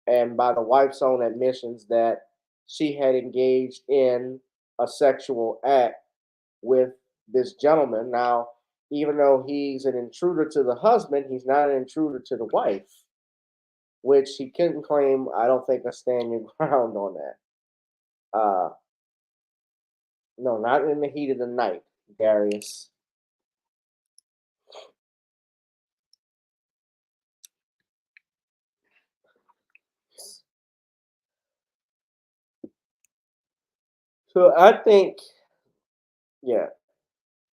and by the wife's own admissions, that she had engaged in a sexual act with this gentleman. Now, even though he's an intruder to the husband, he's not an intruder to the wife, which he couldn't claim, I don't think, a stand your ground on that. No, not in the heat of the night, Darius. So I think, yeah,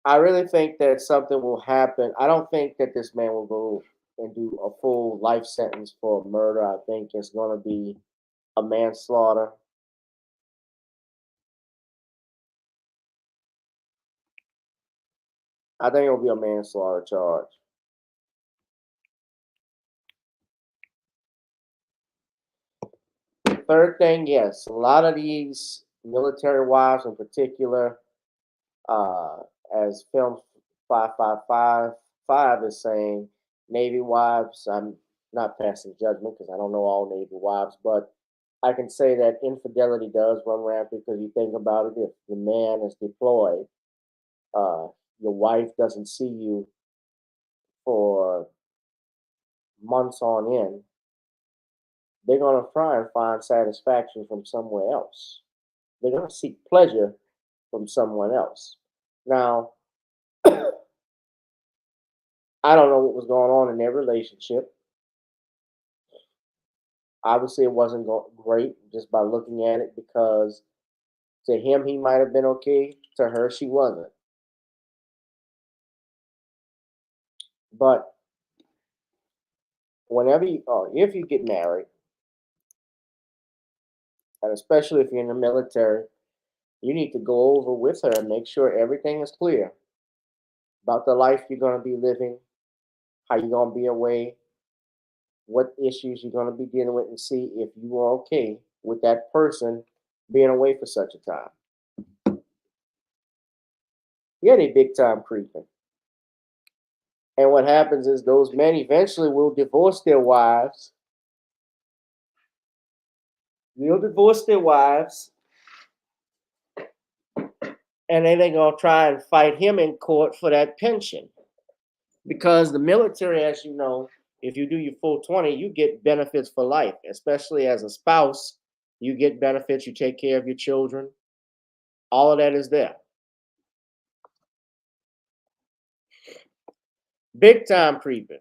I really think that something will happen. I don't think that this man will go and do a full life sentence for murder. I think it's going to be a manslaughter. I think it'll be a manslaughter charge. Third thing, yes, a lot of these military wives in particular, as Film 5555 is saying, Navy wives, not passing judgment because I don't know all Navy wives, but I can say that infidelity does run rampant because you think about it. If the man is deployed, your wife doesn't see you for months on end, they're going to try and find satisfaction from somewhere else. They're going to seek pleasure from someone else. Now, I don't know what was going on in their relationship. Obviously, it wasn't great just by looking at it because to him, he might have been okay. To her, she wasn't. But whenever if you get married, and especially if you're in the military, you need to go over with her and make sure everything is clear about the life you're going to be living, how you're going to be away, what issues you're going to be dealing with, and see if you are okay with that person being away for such a time. You any big time creeping. And what happens is those men eventually will divorce their wives. They'll divorce their wives. And then they're going to try and fight him in court for that pension. Because the military, as you know, if you do your full 20, you get benefits for life, especially as a spouse. You get benefits, you take care of your children. All of that is there. Big time creeping.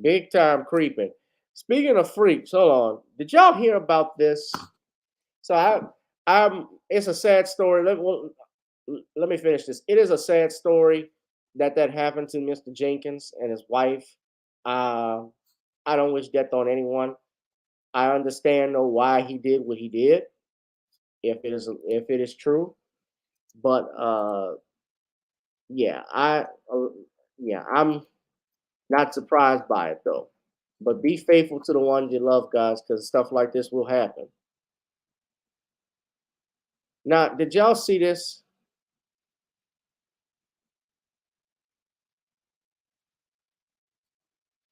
Big time creeping. Speaking of freaks, hold on. Did y'all hear about this? So it's a sad story. Let me finish this. It is a sad story that happened to Mr. Jenkins and his wife. I don't wish death on anyone. I understand why he did what he did, if it is true. But I'm not surprised by it though. But be faithful to the ones you love, guys, because stuff like this will happen. Now, did y'all see this?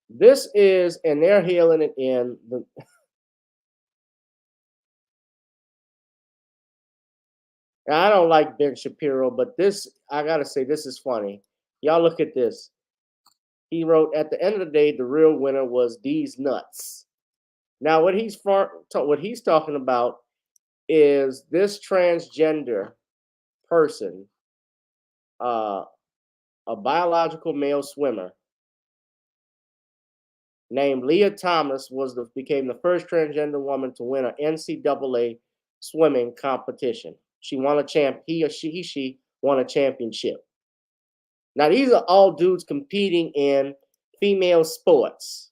This is, and they're hailing it in the. Now, I don't like Ben Shapiro, but this, I gotta say, this is funny. Y'all look at this. He wrote, at the end of the day, the real winner was these nuts. Now, what he's talking about is this transgender person, a biological male swimmer named Leah Thomas became the first transgender woman to win an NCAA swimming competition. She won she won a championship. Now, these are all dudes competing in female sports.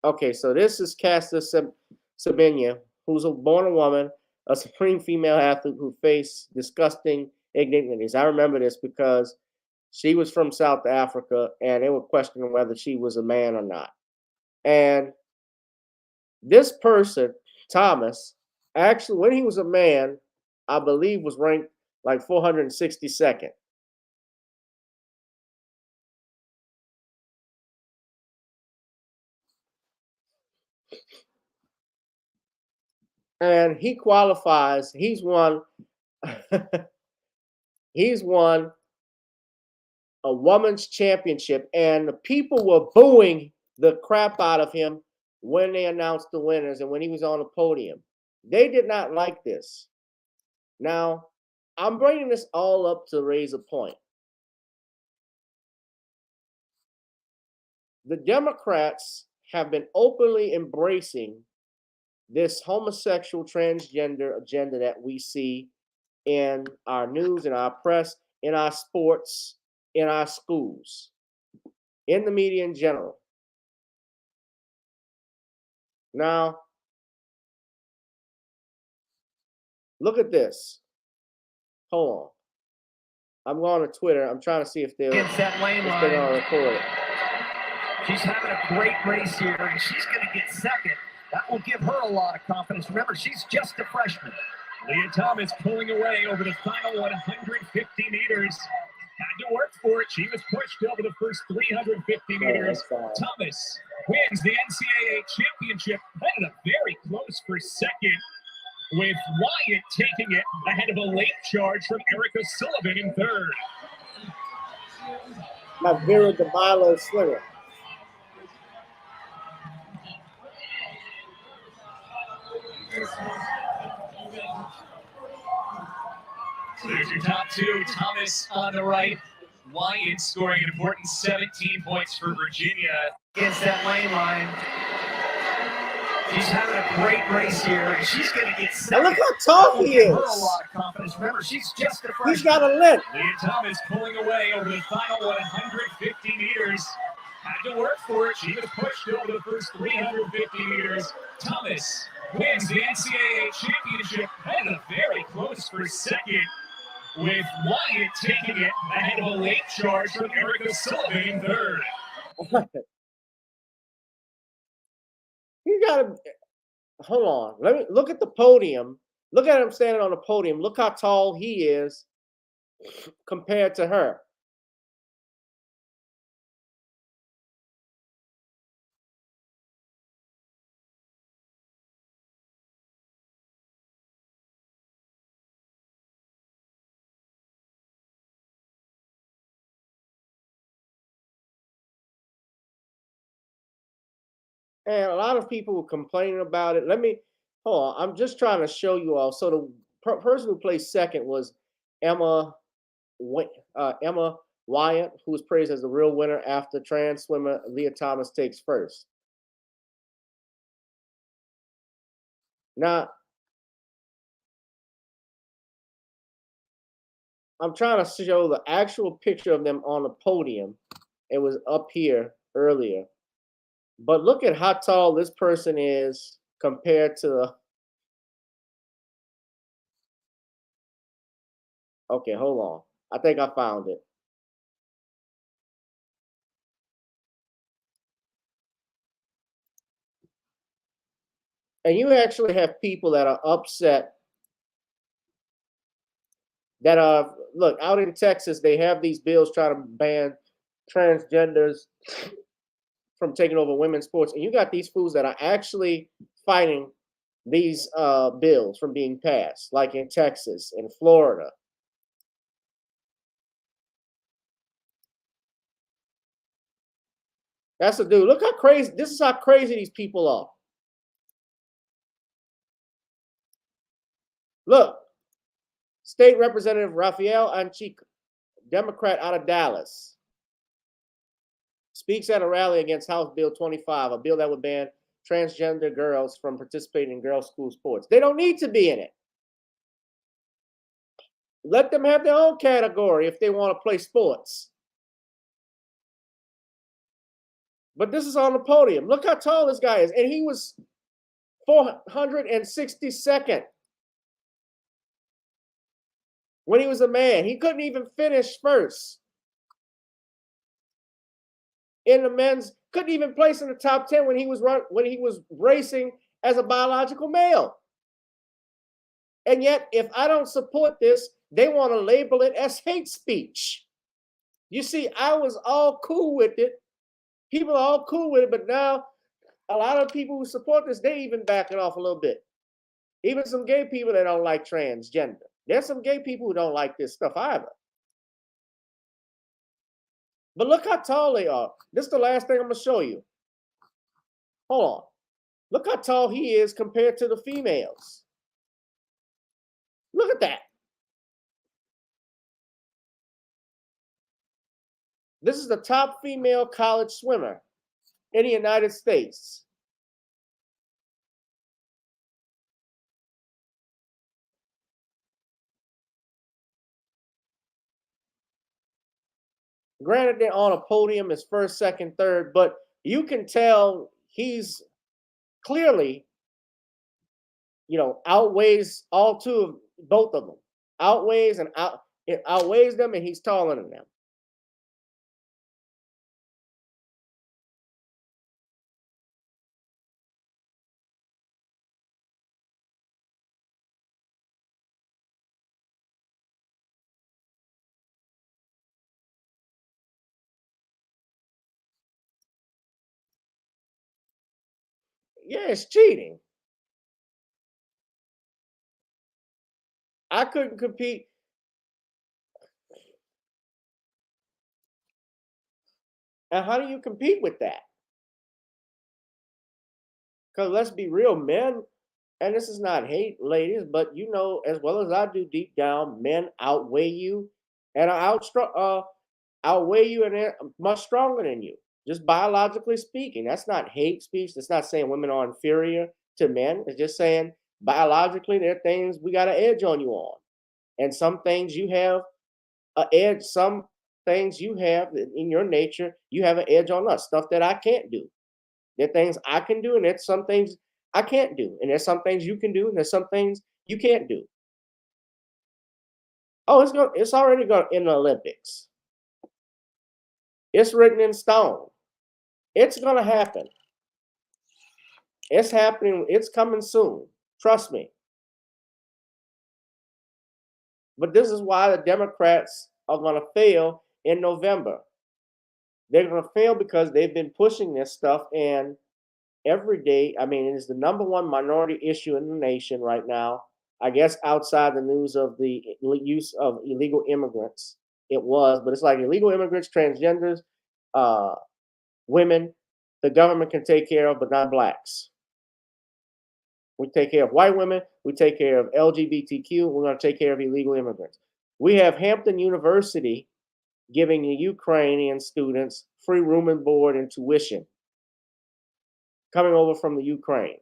Okay, so this is Caster Semenya, who's born a woman, a supreme female athlete who faced disgusting indignities. I remember this because she was from South Africa, and they were questioning whether she was a man or not. And this person, Thomas, actually, when he was a man, I believe was ranked like 462nd. And he qualifies. He's won. He's won a women's championship, and the people were booing the crap out of him when they announced the winners and when he was on the podium. They did not like this. Now, I'm bringing this all up to raise a point. The Democrats have been openly embracing this homosexual transgender agenda that we see in our news, in our press, in our sports, in our schools, in the media in general. Now, look at this. Hold on. I'm going to Twitter. I'm trying to see if they're going to record it. She's having a great race here, and she's going to get second. That will give her a lot of confidence. Remember, she's just a freshman. Leah Thomas pulling away over the final 150 meters. Had to work for it. She was pushed over the first 350 meters. Thomas wins the NCAA championship. Headed up very close for second, with Wyatt taking it ahead of a late charge from Erica Sullivan in third. My Vera DeVilo slinger. So there's your top two. Thomas on the right. Wyatt scoring an important 17 points for Virginia against that lane line. She's having a great race here, and she's going to get second. Now look how tall he is. Her a lot of confidence. Remember, she's just a freshman. He's got a limp. Leah Thomas pulling away over the final 150 meters. Had to work for it. She was pushed over the first 350 meters. Thomas wins the NCAA championship. Headed up very close for second, with Wyatt taking it ahead of a late charge from Erica Sullivan in third. You gotta hold on. Let me look at the podium. Look at him standing on the podium. Look how tall he is compared to her. And a lot of people were complaining about it. Hold on. I'm just trying to show you all. So the person who placed second was Emma Wyatt, who was praised as the real winner after trans swimmer Leah Thomas takes first. Now, I'm trying to show the actual picture of them on the podium. It was up here earlier. But look at how tall this person is compared to the... Okay, hold on. I think I found it. And you actually have people that are upset that are, look, out in Texas, they have these bills trying to ban transgenders from taking over women's sports. And you got these fools that are actually fighting these bills from being passed, like in Texas, in Florida. That's the dude. Look how crazy, this is how crazy these people are. Look, State Representative Rafael Anchico, Democrat out of Dallas, speaks at a rally against House Bill 25, a bill that would ban transgender girls from participating in girls' school sports. They don't need to be in it. Let them have their own category if they want to play sports. But this is on the podium. Look how tall this guy is. And he was 462nd when he was a man. He couldn't even finish first in the men's, couldn't even place in the top 10 when he was racing as a biological male. And yet, if I don't support this, they want to label it as hate speech. You see, I was all cool with it. People are all cool with it, but now a lot of people who support this, they even back it off a little bit. Even some gay people that don't like transgender. There's some gay people who don't like this stuff either. But look how tall they are. This is the last thing I'm going to show you. Hold on. Look how tall he is compared to the females. Look at that. This is the top female college swimmer in the United States. Granted, they're on a podium as first, second, third, but you can tell he's clearly, outweighs both of them. Outweighs them, and he's taller than them. Yeah, it's cheating. I couldn't compete. And how do you compete with that? Because let's be real, men, and this is not hate, ladies, but you know as well as I do deep down, men outweigh you and are outweigh you and they're much stronger than you. Just biologically speaking. That's not hate speech. That's not saying women are inferior to men. It's just saying biologically there are things we got an edge on you on. And some things you have an edge, some things you have in your nature, you have an edge on us, stuff that I can't do. There are things I can do, and there's some things I can't do. And there's some things you can do, and there's some things you can't do. Oh, it's already going in the Olympics. It's written in stone. It's gonna happen. It's happening, it's coming soon. Trust me. But this is why the Democrats are gonna fail in November. They're gonna fail because they've been pushing this stuff and every day. I mean, it is the number one minority issue in the nation right now. I guess outside the news of the use of illegal immigrants, it was, but it's like illegal immigrants, transgenders, women, the government can take care of, but not blacks. We take care of white women. We take care of LGBTQ. We're going to take care of illegal immigrants. We have Hampton University giving the Ukrainian students free room and board and tuition coming over from the Ukraine.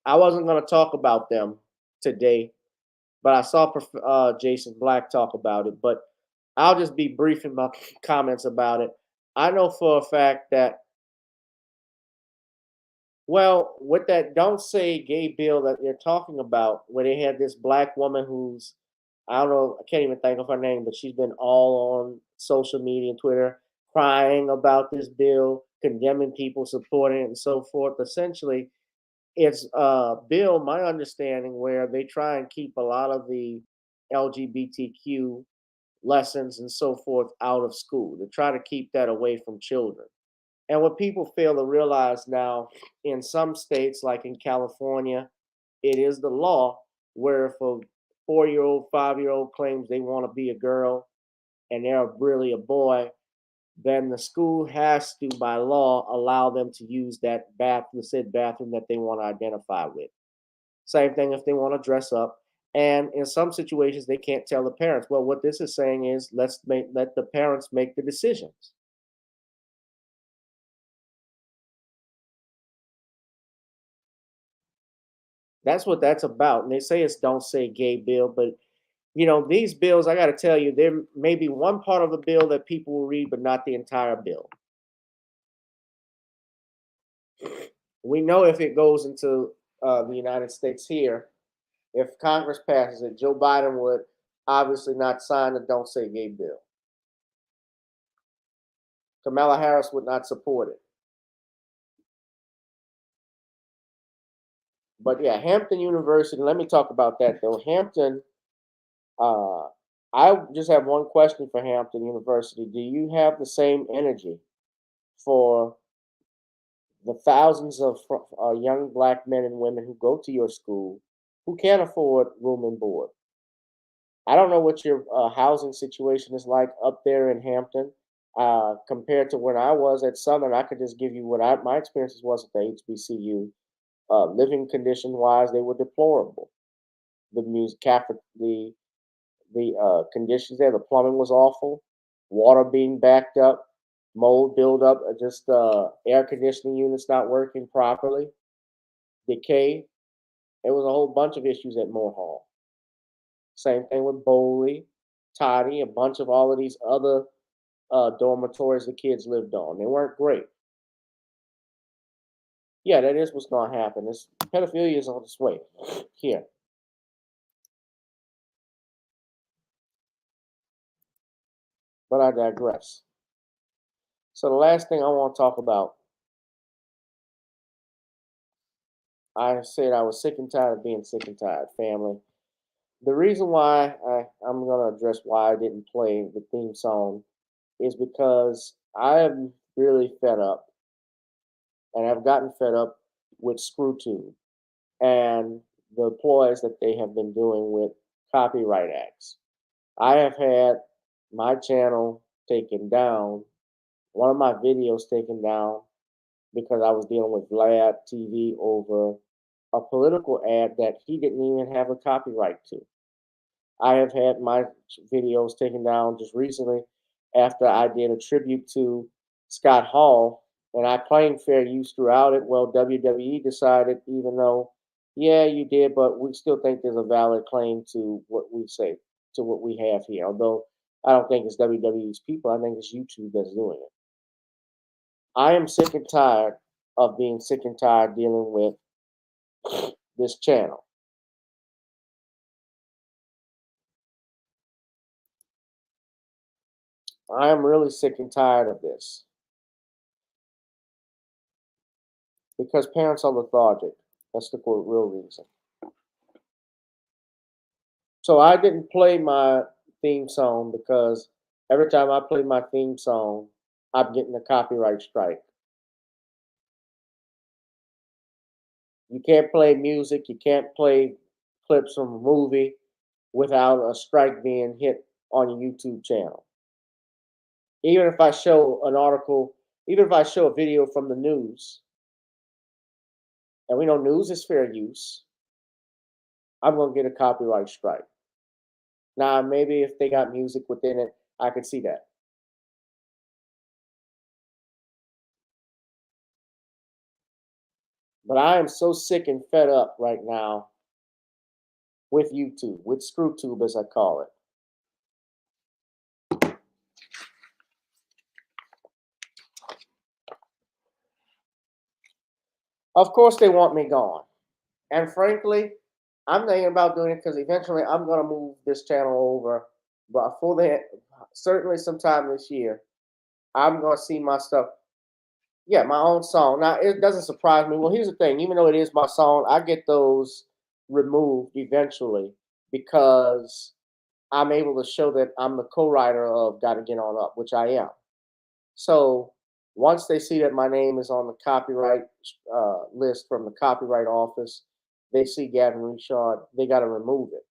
I wasn't going to talk about them today, but I saw Jason Black talk about it. But I'll just be brief in my comments about it. I know for a fact that, well, with that Don't Say Gay bill that they're talking about, where they had this black woman who's, I don't know, I can't even think of her name, but she's been all on social media and Twitter crying about this bill, condemning people supporting it and so forth. Essentially, it's a bill, my understanding, where they try and keep a lot of the LGBTQ lessons and so forth out of school. They try to keep that away from children. And what people fail to realize now, in some states, like in California, it is the law where if a 4-year-old, 5-year-old claims they want to be a girl and they're really a boy, then the school has to, by law, allow them to use that said bathroom that they want to identify with. Same thing if they want to dress up. And in some situations, they can't tell the parents. Well, what this is saying is let the parents make the decisions. That's what that's about. And they say it's Don't Say Gay bill, but you know, these bills, I got to tell you, there may be one part of the bill that people will read, but not the entire bill. We know if it goes into the United States here, if Congress passes it, Joe Biden would obviously not sign the Don't Say Gay bill. Kamala Harris would not support it. But yeah, Hampton University, let me talk about that though. Hampton, I just have one question for Hampton University. Do you have the same energy for the thousands of young black men and women who go to your school who can't afford room and board? I don't know what your housing situation is like up there in Hampton compared to when I was at Southern. I could just give you what my experiences was at the HBCU. Living condition wise, they were deplorable. The conditions there, the plumbing was awful, water being backed up, mold buildup, just air conditioning units not working properly, decay. There was a whole bunch of issues at Moore Hall. Same thing with Bowley, Toddy, a bunch of all of these other dormitories the kids lived on. They weren't great. Yeah, that is what's going to happen. This pedophilia is on its way here. But I digress. So the last thing I want to talk about, I said I was sick and tired of being sick and tired, family. The reason why I'm going to address why I didn't play the theme song is because I am really fed up, and I've gotten fed up with ScrewTube and the ploys that they have been doing with copyright acts. I have had my channel taken down, one of my videos taken down, because I was dealing with Vlad TV over a political ad that he didn't even have a copyright to. I have had my videos taken down just recently after I did a tribute to Scott Hall, and I claimed fair use throughout it. Well, WWE decided, even though, yeah, you did, but we still think there's a valid claim to what we say, to what we have here. Although I don't think it's WWE's people, I think it's YouTube that's doing it. I am sick and tired of being sick and tired dealing with this channel. I am really sick and tired of this. Because parents are lethargic. That's the real reason. So I didn't play my theme song because every time I play my theme song, I'm getting a copyright strike. You can't play music, you can't play clips from a movie without a strike being hit on your YouTube channel. Even if I show an article, even if I show a video from the news, and we know news is fair use, I'm going to get a copyright strike. Now, maybe if they got music within it, I could see that. But I am so sick and fed up right now with YouTube, with ScrewTube as I call it. Of course, they want me gone. And frankly, I'm thinking about doing it because eventually I'm going to move this channel over. But for that, certainly sometime this year, I'm going to see my stuff. Yeah, my own song. Now, it doesn't surprise me. Well, here's the thing. Even though it is my song, I get those removed eventually because I'm able to show that I'm the co-writer of Gotta Get On Up, which I am. So once they see that my name is on the copyright list from the Copyright Office, they see Gavin Richard, they got to remove it.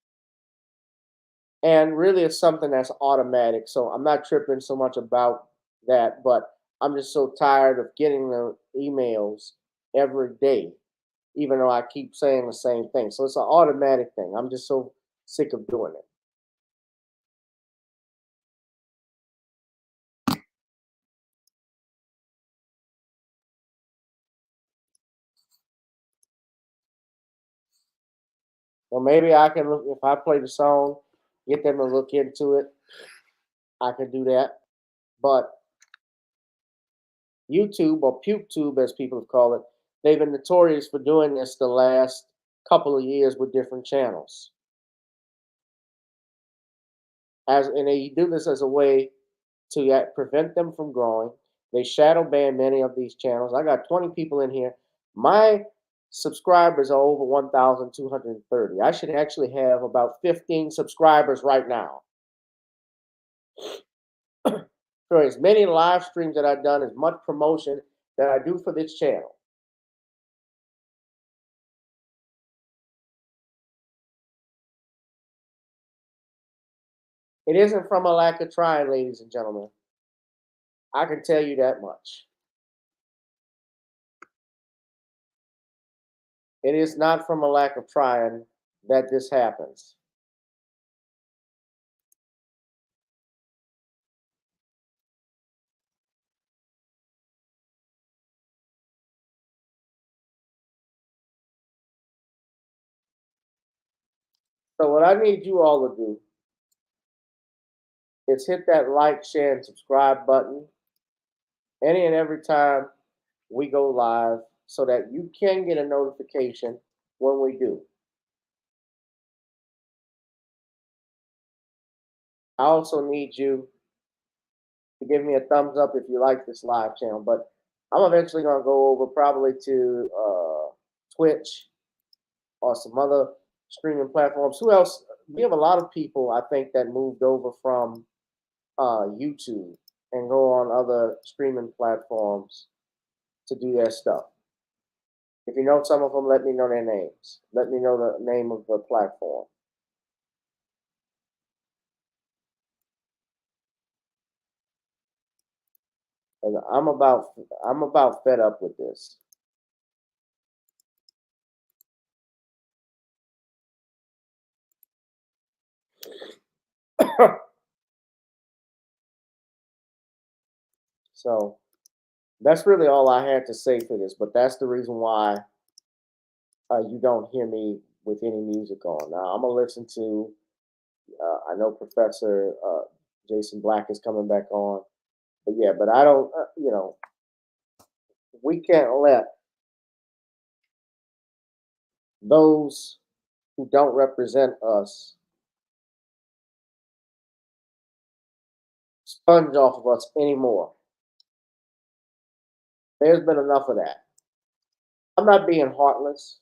And really, it's something that's automatic. So I'm not tripping so much about that, but I'm just so tired of getting the emails every day, even though I keep saying the same thing. So it's an automatic thing. I'm just so sick of doing it. Well, maybe I can look, if I play the song, get them to look into it. I can do that. But YouTube, or PukeTube as people have called it, they've been notorious for doing this the last couple of years with different channels. And they do this as a way to prevent them from growing. They shadow ban many of these channels. I got 20 people in here. My subscribers are over 1,230. I should actually have about 15 subscribers right now. For as many live streams that I've done, as much promotion that I do for this channel. It isn't from a lack of trying, ladies and gentlemen. I can tell you that much. It is not from a lack of trying that this happens. So what I need you all to do is hit that like, share, and subscribe button any and every time we go live so that you can get a notification when we do. I also need you to give me a thumbs up if you like this live channel, but I'm eventually going to go over probably to Twitch or some other streaming platforms. Who else? We have a lot of people, I think, that moved over from YouTube. and go on other streaming platforms to do their stuff. If you know some of them, let me know their names. Let me know the name of the platform. And I'm about fed up with this. So that's really all I had to say for this, but that's the reason why you don't hear me with any music on. Now, I'm going to listen to, I know Professor Jason Black is coming back on, but yeah, but I don't, we can't let those who don't represent us sponge off of us anymore. There's been enough of that. I'm not being heartless.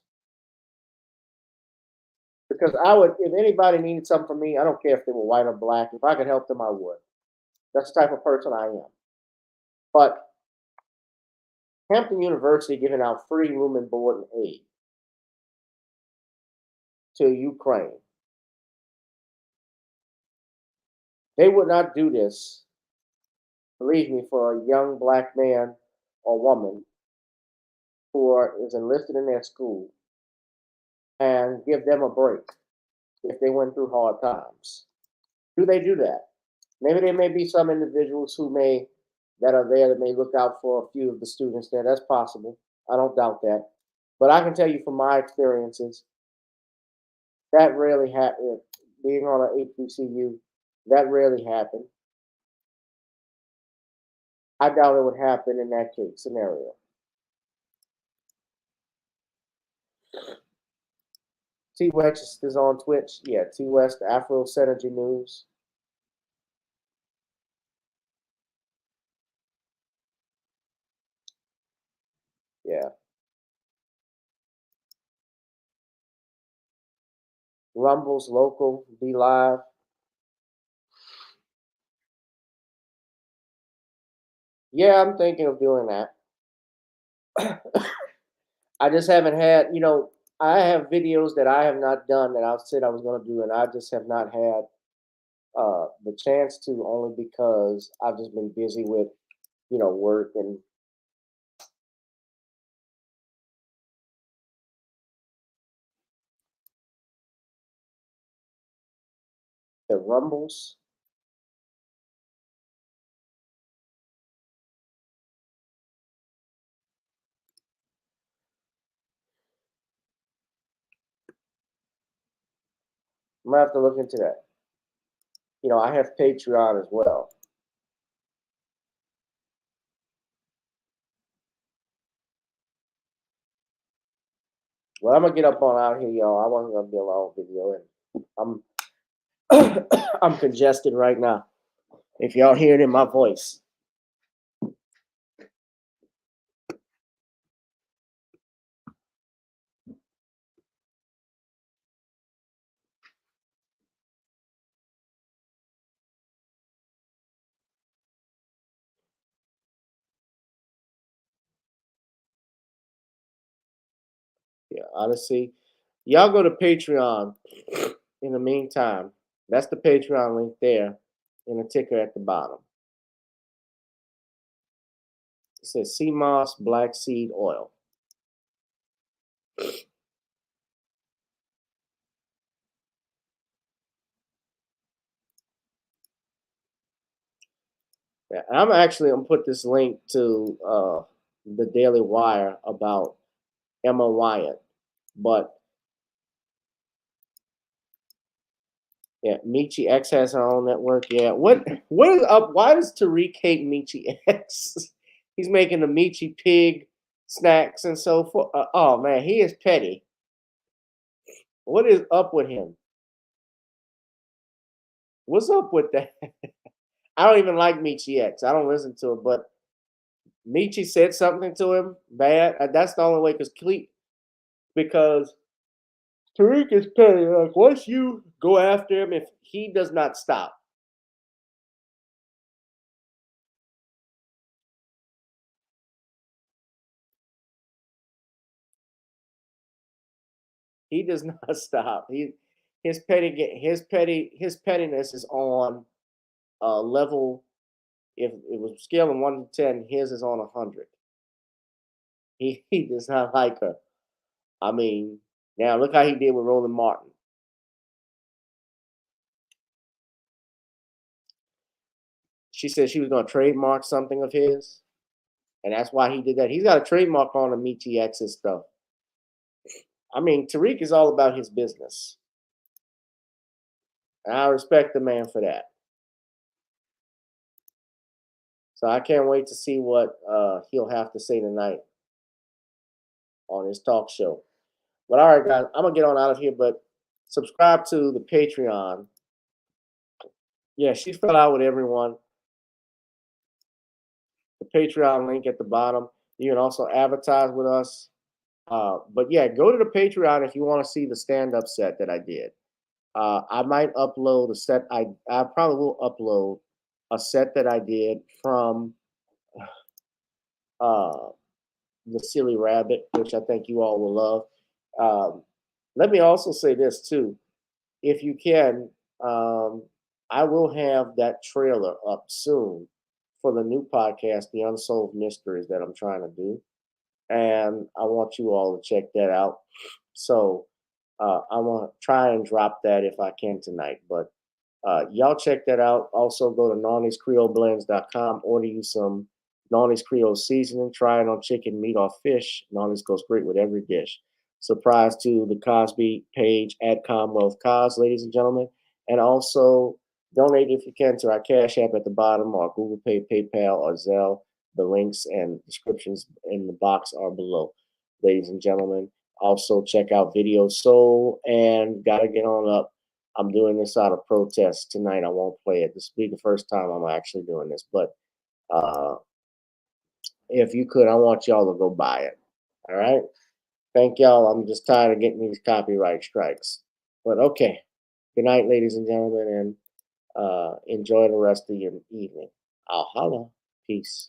Because I would, if anybody needed something from me, I don't care if they were white or black. If I could help them, I would. That's the type of person I am. But Hampton University giving out free room and board and aid to Ukraine. They would not do this, believe me, for a young black man or woman who is enlisted in their school and give them a break if they went through hard times. Do they do that? Maybe there may be some individuals that are there that may look out for a few of the students there. That's possible. I don't doubt that. But I can tell you from my experiences, that rarely happened. Being on an HBCU, that rarely happened. I doubt it would happen in that case scenario. T West is on Twitch. Yeah, T West, Afro Synergy News. Yeah. Rumble's local, be live. Yeah, I'm thinking of doing that. I just haven't had, I have videos that I have not done that I said I was going to do, and I just have not had the chance to, only because I've just been busy with, work and the Rumbles. I'm gonna have to look into that. I have Patreon as well. Well, I'm gonna get up on out here, y'all. I wasn't gonna be a long video, and I'm I'm congested right now. If y'all hear it in my voice. Yeah, honestly, y'all go to Patreon in the meantime. That's the Patreon link there and the ticker at the bottom. It says sea moss, black seed oil. Yeah, I'm actually gonna put this link to the Daily Wire about Emma Wyatt, but yeah, Michi X has her own network. Yeah, what is up? Why does Tariq hate Michi X? He's making the Michi pig snacks and so forth. Oh man, he is petty. What is up with him? What's up with that? I don't even like Michi X. I don't listen to him, but Michi said something to him bad. That's the only way, because Tariq is petty. Like, once you go after him, if he does not stop, He does not stop. His pettiness is on a level. If it was scaling 1 to 10, his is on 100. He does not like her. I mean, now look how he did with Roland Martin. She said she was going to trademark something of his, and that's why he did that. He's got a trademark on the MeTX and stuff. I mean, Tariq is all about his business. And I respect the man for that. So I can't wait to see what he'll have to say tonight on his talk show. But all right, guys, I'm going to get on out of here, but subscribe to the Patreon. Yeah, she fell out with everyone. The Patreon link at the bottom. You can also advertise with us. But yeah, go to the Patreon if you want to see the stand-up set that I did. I might upload a set. I probably will upload a set that I did from the Silly Rabbit, which I think you all will love. Let me also say this too. If you can, I will have that trailer up soon for the new podcast, The Unsolved Mysteries, that I'm trying to do. And I want you all to check that out. So I want to try and drop that if I can tonight. But y'all check that out. Also go to Nawny'sCreoleBlends.com. Order you some Nawny's Creole seasoning. Try it on chicken, meat, or fish. Nawny's goes great with every dish. Surprise to the Cosby page at Commonwealth Cos, ladies and gentlemen. And also donate if you can to our Cash App at the bottom, or Google Pay, PayPal, or Zelle. The links and descriptions in the box are below, ladies and gentlemen. Also check out Video Soul and Gotta Get On Up. I'm doing this out of protest tonight. I won't play it. This will be the first time I'm actually doing this. But if you could, I want y'all to go buy it. All right? Thank y'all. I'm just tired of getting these copyright strikes. But okay. Good night, ladies and gentlemen, and enjoy the rest of your evening. I'll holla. Peace.